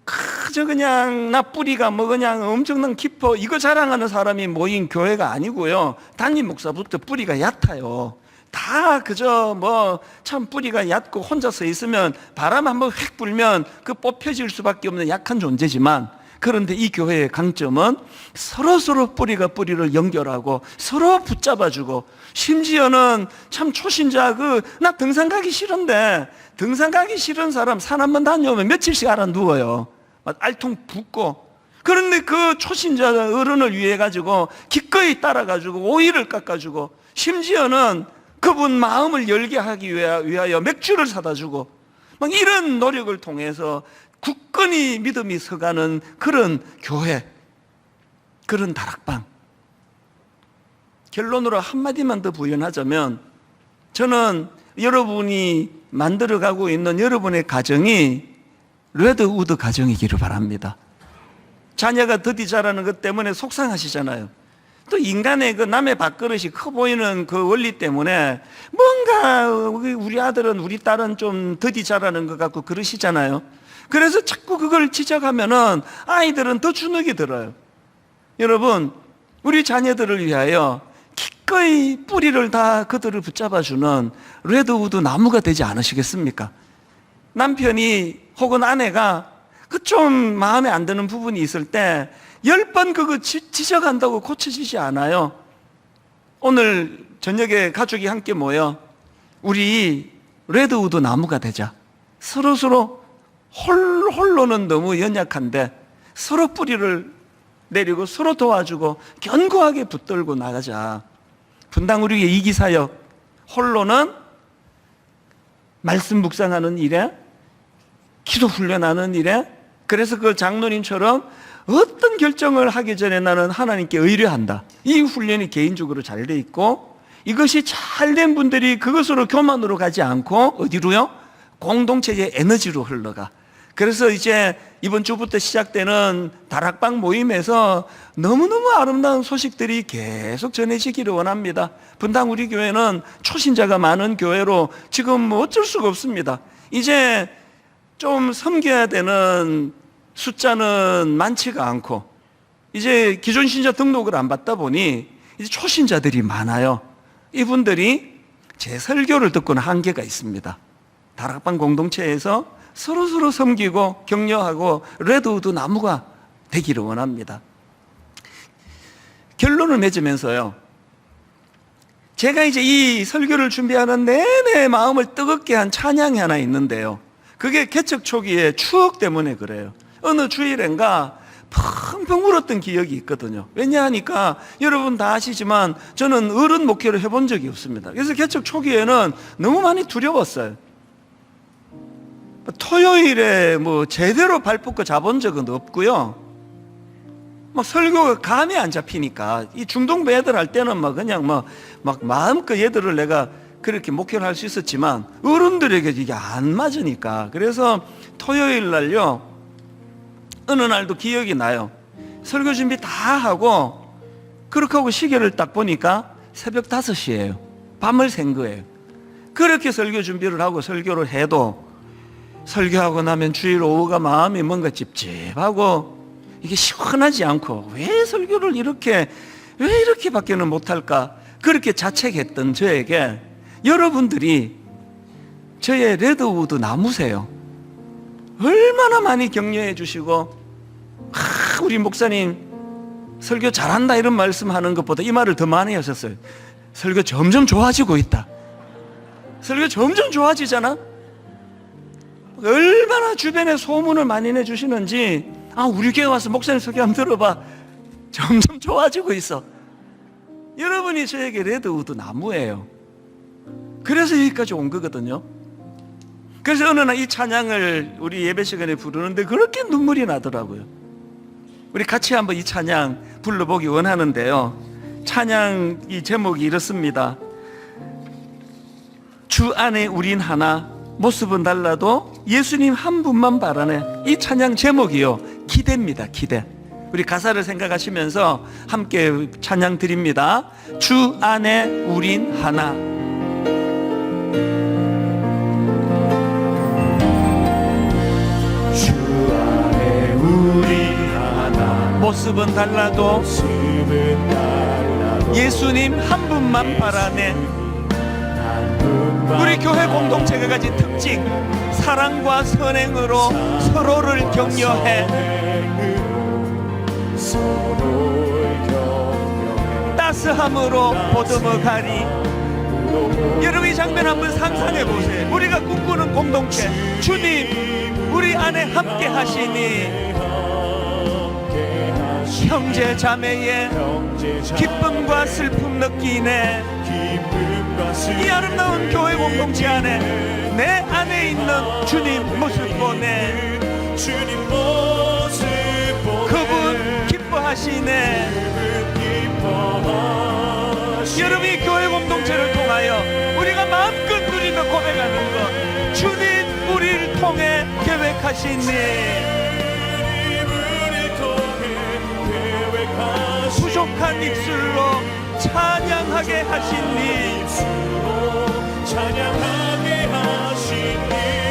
그저 그냥 나 뿌리가 뭐 그냥 엄청난 깊어 이거 자랑하는 사람이 모인 교회가 아니고요, 담임 목사부터 뿌리가 얕아요. 다 그저 뭐 참 뿌리가 얕고 혼자 서 있으면 바람 한번 휙 불면 그 뽑혀질 수밖에 없는 약한 존재지만, 그런데 이 교회의 강점은 서로 뿌리가 뿌리를 연결하고 서로 붙잡아주고, 심지어는 참 초신자 나 등산 가기 싫은데, 등산 가기 싫은 사람 산 한번 다녀오면 며칠씩 알아 누워요. 알통 붓고. 그런데 그 초신자 어른을 위해 가지고 기꺼이 따라 가지고 오이를 깎아주고, 심지어는 그분 마음을 열게 하기 위하여 맥주를 사다 주고, 막 이런 노력을 통해서 굳건히 믿음이 서가는 그런 교회, 그런 다락방. 결론으로 한마디만 더 부연하자면, 저는 여러분이 만들어가고 있는 여러분의 가정이 레드우드 가정이기를 바랍니다. 자녀가 더디 자라는 것 때문에 속상하시잖아요. 또 인간의 그 남의 밥그릇이 커 보이는 그 원리 때문에 뭔가 우리 아들은 우리 딸은 좀 더디 자라는 것 같고 그러시잖아요. 그래서 자꾸 그걸 지적하면은 아이들은 더 주눅이 들어요. 여러분, 우리 자녀들을 위하여 기꺼이 뿌리를 다 그들을 붙잡아주는 레드우드 나무가 되지 않으시겠습니까? 남편이 혹은 아내가 그 좀 마음에 안 드는 부분이 있을 때 10번 그거 지적한다고 고쳐지지 않아요. 오늘 저녁에 가족이 함께 모여 우리 레드우드 나무가 되자. 서로 홀로는 너무 연약한데 서로 뿌리를 내리고 서로 도와주고 견고하게 붙들고 나가자. 분당 우리의 이기사역, 홀로는 말씀 묵상하는 일에, 기도 훈련하는 일에, 그래서 그 장로님처럼 어떤 결정을 하기 전에 나는 하나님께 의뢰한다. 이 훈련이 개인적으로 잘 돼 있고, 이것이 잘 된 분들이 그것으로 교만으로 가지 않고 어디로요? 공동체의 에너지로 흘러가. 그래서 이제 이번 주부터 시작되는 다락방 모임에서 너무너무 아름다운 소식들이 계속 전해지기를 원합니다. 분당 우리 교회는 초신자가 많은 교회로 지금 뭐 어쩔 수가 없습니다. 이제 좀 섬겨야 되는 숫자는 많지가 않고, 이제 기존 신자 등록을 안 받다 보니 이제 초신자들이 많아요. 이분들이 제 설교를 듣고는 한계가 있습니다. 다락방 공동체에서 서로서로 섬기고 격려하고 레드우드 나무가 되기를 원합니다. 결론을 맺으면서요, 제가 이제 이 설교를 준비하는 내내 마음을 뜨겁게 한 찬양이 하나 있는데요, 그게 개척 초기의 추억 때문에 그래요. 어느 주일인가 펑펑 울었던 기억이 있거든요. 왜냐하니까 여러분 다 아시지만 저는 어른 목회를 해본 적이 없습니다. 그래서 개척 초기에는 너무 많이 두려웠어요. 토요일에 뭐 제대로 발 뻗고 자본 적은 없고요. 막 설교가 감이 안 잡히니까 이 중동부 애들 할 때는 막 그냥 막 마음껏 얘들을 내가 그렇게 목회를 할 수 있었지만 어른들에게 이게 안 맞으니까, 그래서 토요일 날요, 어느 날도 기억이 나요. 설교 준비 다 하고 그렇게 하고 시계를 딱 보니까 새벽 5시예요. 밤을 샌 거예요. 그렇게 설교 준비를 하고 설교를 해도 설교하고 나면 주일 오후가 마음이 뭔가 찝찝하고 이게 시원하지 않고, 왜 설교를 왜 이렇게밖에는 못할까, 그렇게 자책했던 저에게 여러분들이 저의 레드우드 나무세요. 얼마나 많이 격려해 주시고, 우리 목사님 설교 잘한다 이런 말씀하는 것보다 이 말을 더 많이 하셨어요. 설교 점점 좋아지고 있다. 설교 점점 좋아지잖아. 얼마나 주변에 소문을 많이 내주시는지, 우리 교회 와서 목사님 설교 한번 들어봐, 점점 좋아지고 있어. 여러분이 저에게 레드우드 나무예요. 그래서 여기까지 온 거거든요. 그래서 어느 날 이 찬양을 우리 예배 시간에 부르는데 그렇게 눈물이 나더라고요. 우리 같이 한번 이 찬양 불러보기 원하는데요, 찬양 이 제목이 이렇습니다. 주 안에 우린 하나, 모습은 달라도 예수님 한 분만 바라네. 이 찬양 제목이요, 기대입니다. 기대. 우리 가사를 생각하시면서 함께 찬양 드립니다. 주 안에 우린 하나. 주 안에 우리 하나, 모습은 달라도 예수님 한 분만 바라네. 우리 교회 공동체가 가진 특징, 사랑과 선행으로 서로를 격려해, 따스함으로 보듬어가리. 여러분 이 장면 한번 상상해 보세요. 우리가 꿈꾸는 공동체, 주님 우리 안에 함께 하시니 형제 자매의 기쁨과 슬픔 느끼네. 이 아름다운 교회 공동체 안에 내 안에 있는 주님 모습 보네. 그분 기뻐하시네. 여러분 이 교회 공동체를 통하여 우리가 마음껏 누리며 고백하는 것, 주님 우리를 통해 계획하시니. 부족한 입술로 찬양하게 하시니.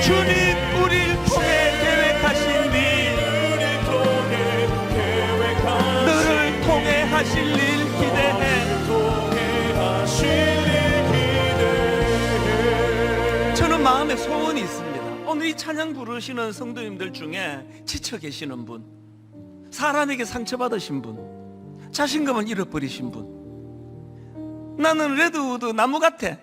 주님 우리를 통해 계획하시니. 너를 통해 하실 일 기대해. 저는 마음에 소원이 있습니다. 오늘 이 찬양 부르시는 성도님들 중에 지쳐 계시는 분, 사람에게 상처받으신 분, 자신감을 잃어버리신 분, 나는 레드우드 나무 같아.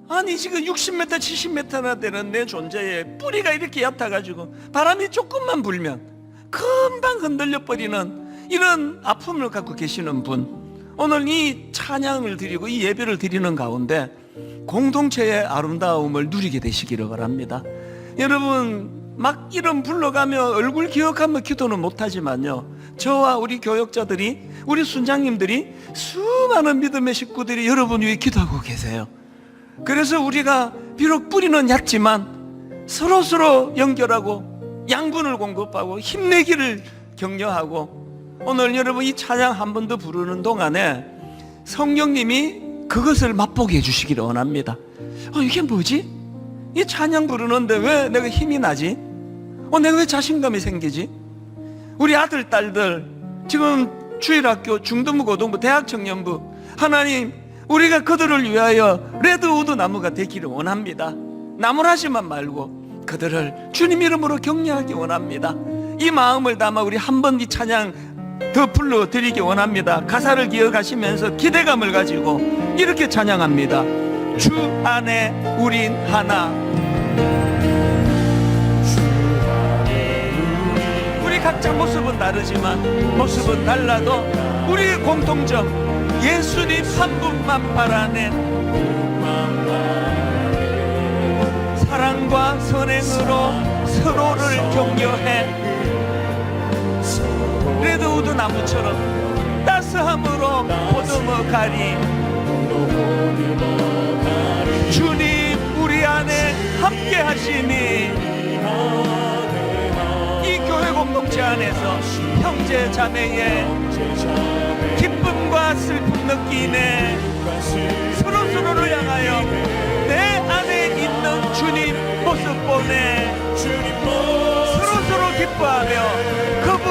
아니 지금 60m 70m나 되는 내 존재에 뿌리가 이렇게 얕아가지고 바람이 조금만 불면 금방 흔들려버리는 이런 아픔을 갖고 계시는 분, 오늘 이 찬양을 드리고 이 예배를 드리는 가운데 공동체의 아름다움을 누리게 되시기를 바랍니다. 여러분 막 이름 불러가며 얼굴 기억하며 기도는 못하지만요, 저와 우리 교역자들이, 우리 순장님들이, 수많은 믿음의 식구들이 여러분 위해 기도하고 계세요. 그래서 우리가 비록 뿌리는 얕지만 서로서로 연결하고 양분을 공급하고 힘내기를 격려하고, 오늘 여러분 이 찬양 한 번 더 부르는 동안에 성령님이 그것을 맛보게 해주시기를 원합니다. 이게 뭐지? 이 찬양 부르는데 왜 내가 힘이 나지? 내가 왜 자신감이 생기지? 우리 아들, 딸들 지금 주일학교, 중등부, 고등부, 대학 청년부, 하나님, 우리가 그들을 위하여 레드우드 나무가 되기를 원합니다. 나무라지만 말고 그들을 주님 이름으로 격려하기 원합니다. 이 마음을 담아 우리 한 번 이 찬양 더 불러드리기 원합니다. 가사를 기억하시면서 기대감을 가지고 이렇게 찬양합니다. 주 안에 우린 하나. 우리 각자 모습은 다르지만, 모습은 달라도 우리의 공통점, 예수님 한 분만 바라는 사랑과 선행으로 서로를 격려해 레드우드 나무처럼 따스함으로 보듬어가리. 주님 우리 안에 함께 하시니 이 교회 공동체 안에서 형제 자매의 기쁨과 슬픔 느끼네. 서로서로를 향하여 내 안에 있는 주님 모습 보내. 서로서로 기뻐하며 그분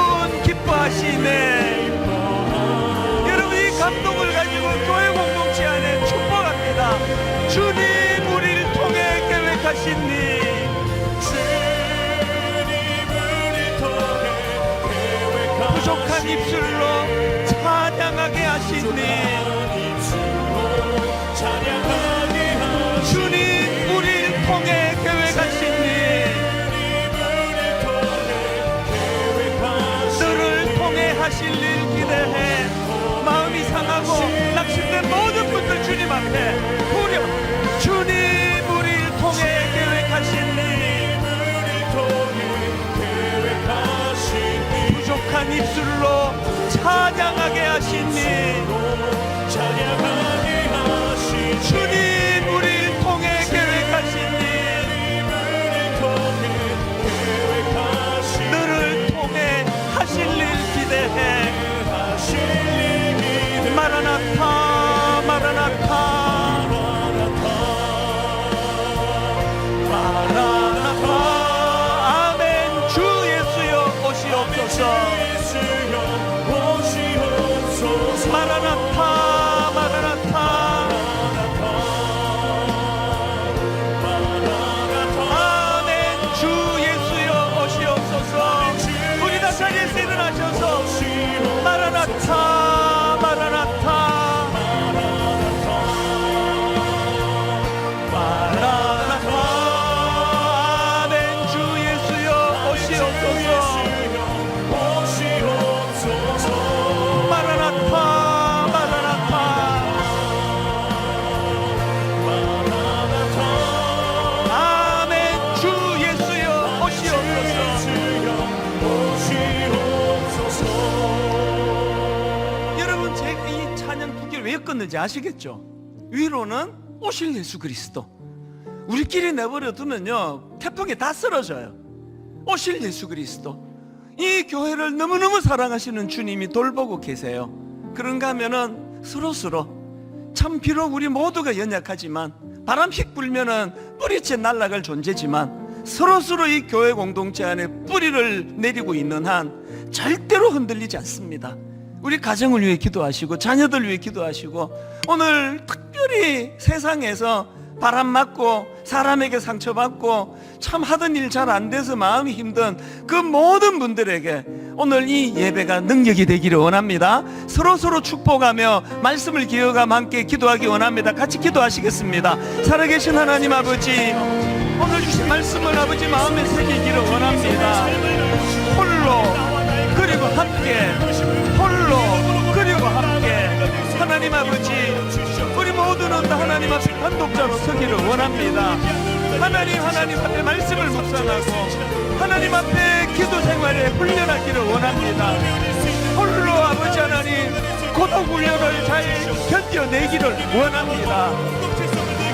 기뻐하시네. 여러분 이 감동을 가지고 교회 공동체 안에 축복합니다. 주님 우리를 통해 계획하신 일, 부족한 입술로 찬양하게 하신 일, 주님 우리를 통해 계획하신 일, 너를 통해 하실 일 기대해. 마음이 상하고 낙심된 모든 분들 주님 앞에 부려. 주님 우리를 통해 계획하신 일, 부족한 입술로 찬양하게 하신 일, 주님 우리를 통해 계획하신 일, 너를 통해 하실 일 기대해. 마라나타 마라나타 마라나타. 아멘. 주 예수여 오시옵소서. 마라나타 마라나타. 아멘. 주 예수여 오시옵소서. 우리 다 자리에서 일어나셔서 마라나타 마라나타 마라나타. 아멘. 주 예수여 오시옵소서. 마라나타 마라나타. 아멘. 주 예수여 오시옵소서. 여러분 제가 이 찬양 두 개를 왜 엮었는지 아시겠죠? 위로는 오실 예수 그리스도, 우리끼리 내버려 두면요 태풍에 다 쓰러져요. 오실 예수 그리스도, 이 교회를 너무너무 사랑하시는 주님이 돌보고 계세요. 그런가 하면은 서로서로 참 비록 우리 모두가 연약하지만, 바람 휙 불면은 뿌리채 날아갈 존재지만, 서로서로 이 교회 공동체 안에 뿌리를 내리고 있는 한 절대로 흔들리지 않습니다. 우리 가정을 위해 기도하시고 자녀들 위해 기도하시고, 오늘 특별히 세상에서 바람 맞고 사람에게 상처받고 참 하던 일 잘 안 돼서 마음이 힘든 그 모든 분들에게 오늘 이 예배가 능력이 되기를 원합니다. 서로서로 축복하며 말씀을 기억하며 함께 기도하기 원합니다. 같이 기도하시겠습니다. 살아계신 하나님 아버지, 오늘 주신 말씀을 아버지 마음에 새기기를 원합니다. 홀로 그리고 함께, 홀로 그리고 함께. 하나님 아버지, 우리 모두는 다 하나님 앞에 단독자로 서기를 원합니다. 하나님 앞에 말씀을 묵상하고 하나님 앞에 기도 생활에 훈련하기를 원합니다. 홀로 아버지 하나님 고독 훈련을 잘 견뎌내기를 원합니다.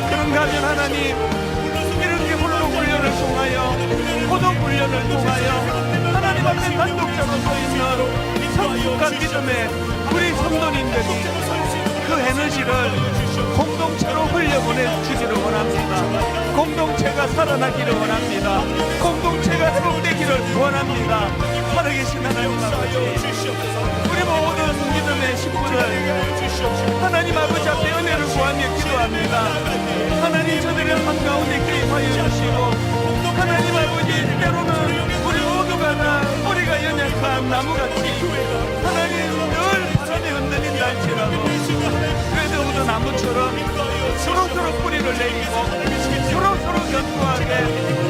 그런가 하면 하나님 이렇게 홀로 훈련을 통하여 고독 훈련을 통하여 하나님 앞에 단독자로 서 있는 성숙한 믿음의 우리 성도님들이 그 에너지를 공동체로 흘려보내 주기를 원합니다. 공동체가 살아나기를 원합니다. 공동체가 회복되기를 원합니다. 살아계신 하나님 아버지, 우리 모든 믿음의 식구들 하나님 아버지 앞에 은혜를 구하며 기도합니다. 하나님 저들의 한가운데 개입하여 주시고 하나님 아버지 때로는 우리 모두가 다 뿌리가 연약한 나무같이 하나님 늘 바람에 흔들린다 할지라도 그래도 나무처럼 서로서로 뿌리를 내리고 서로서로 견고하게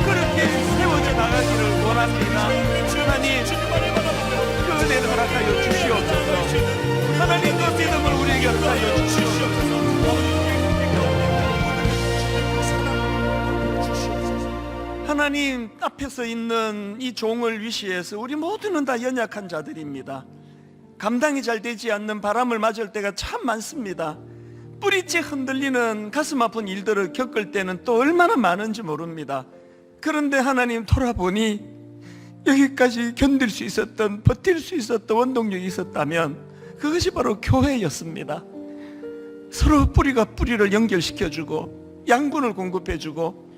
그렇게 세워져 나가기를 원합니다. 하나님 그 은혜를 허락하여 주시옵소서. 하나님 그 믿음을 우리에게 허락하여 주시옵소서. 하나님 앞에서 있는 이 종을 위시해서 우리 모두는 다 연약한 자들입니다. 감당이 잘 되지 않는 바람을 맞을 때가 참 많습니다. 뿌리째 흔들리는 가슴 아픈 일들을 겪을 때는 또 얼마나 많은지 모릅니다. 그런데 하나님 돌아보니 여기까지 견딜 수 있었던, 버틸 수 있었던 원동력이 있었다면 그것이 바로 교회였습니다. 서로 뿌리가 뿌리를 연결시켜주고 양분을 공급해주고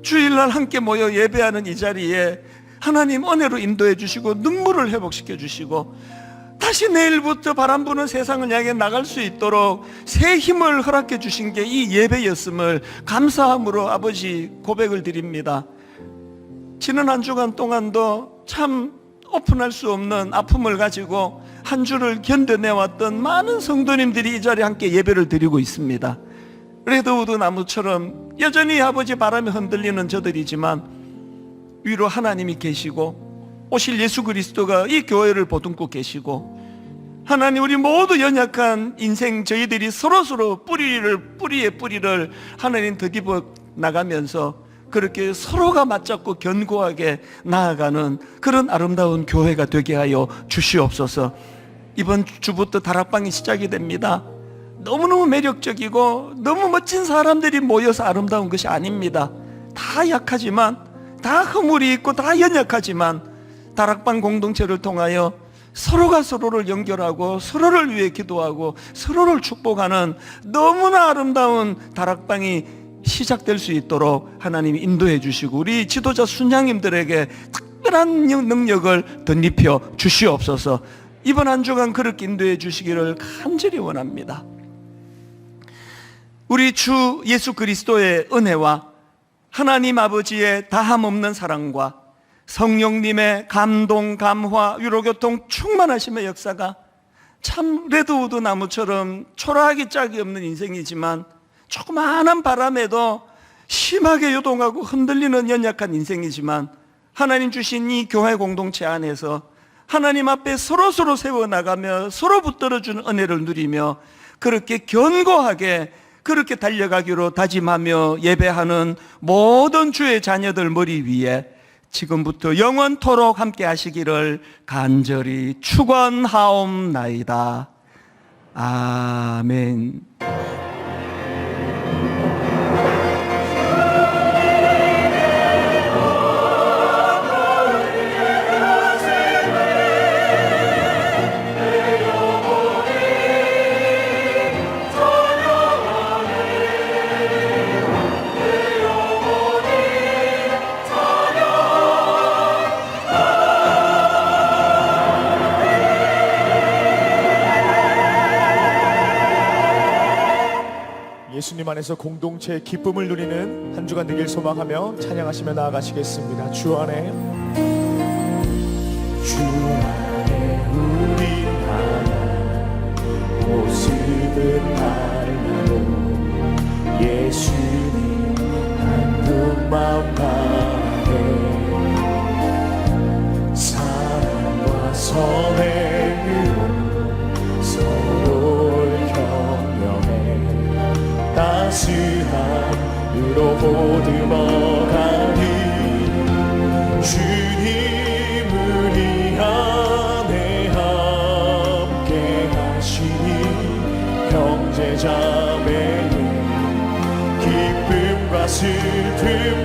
주일날 함께 모여 예배하는 이 자리에 하나님 은혜로 인도해 주시고 눈물을 회복시켜 주시고 다시 내일부터 바람 부는 세상을 향해 나갈 수 있도록 새 힘을 허락해 주신 게 이 예배였음을 감사함으로 아버지 고백을 드립니다. 지난 한 주간 동안도 참 오픈할 수 없는 아픔을 가지고 한 주를 견뎌내왔던 많은 성도님들이 이 자리에 함께 예배를 드리고 있습니다. 레드우드 나무처럼 여전히 아버지 바람에 흔들리는 저들이지만 위로 하나님이 계시고 오실 예수 그리스도가 이 교회를 보듬고 계시고 하나님 우리 모두 연약한 인생 저희들이 서로서로 뿌리에 뿌리를 하나님 더듬어 나가면서 그렇게 서로가 맞잡고 견고하게 나아가는 그런 아름다운 교회가 되게 하여 주시옵소서. 이번 주부터 다락방이 시작이 됩니다. 너무너무 매력적이고 너무 멋진 사람들이 모여서 아름다운 것이 아닙니다. 다 약하지만 다 허물이 있고 다 연약하지만 다락방 공동체를 통하여 서로가 서로를 연결하고 서로를 위해 기도하고 서로를 축복하는 너무나 아름다운 다락방이 시작될 수 있도록 하나님이 인도해 주시고 우리 지도자 순양님들에게 특별한 능력을 덧입혀 주시옵소서. 이번 한 주간 그렇게 인도해 주시기를 간절히 원합니다. 우리 주 예수 그리스도의 은혜와 하나님 아버지의 다함없는 사랑과 성령님의 감동, 감화, 위로교통 충만하심의 역사가 참 레드우드 나무처럼 초라하기 짝이 없는 인생이지만 조그마한 바람에도 심하게 요동하고 흔들리는 연약한 인생이지만 하나님 주신 이 교회 공동체 안에서 하나님 앞에 서로서로 세워나가며 서로 붙들어주는 은혜를 누리며 그렇게 견고하게 그렇게 달려가기로 다짐하며 예배하는 모든 주의 자녀들 머리 위에 지금부터 영원토록 함께 하시기를 간절히 축원하옵나이다. 아멘. 예수님 안에서 공동체의 기쁨을 누리는 한 주간 되길 소망하며 찬양하시며 나아가시겠습니다. 주 안에 우리 하나 모습은 달라도 예수님 한 분만 바래 사랑과 선행으로 서로를 격려해 따스함으로 보듬어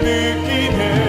느끼네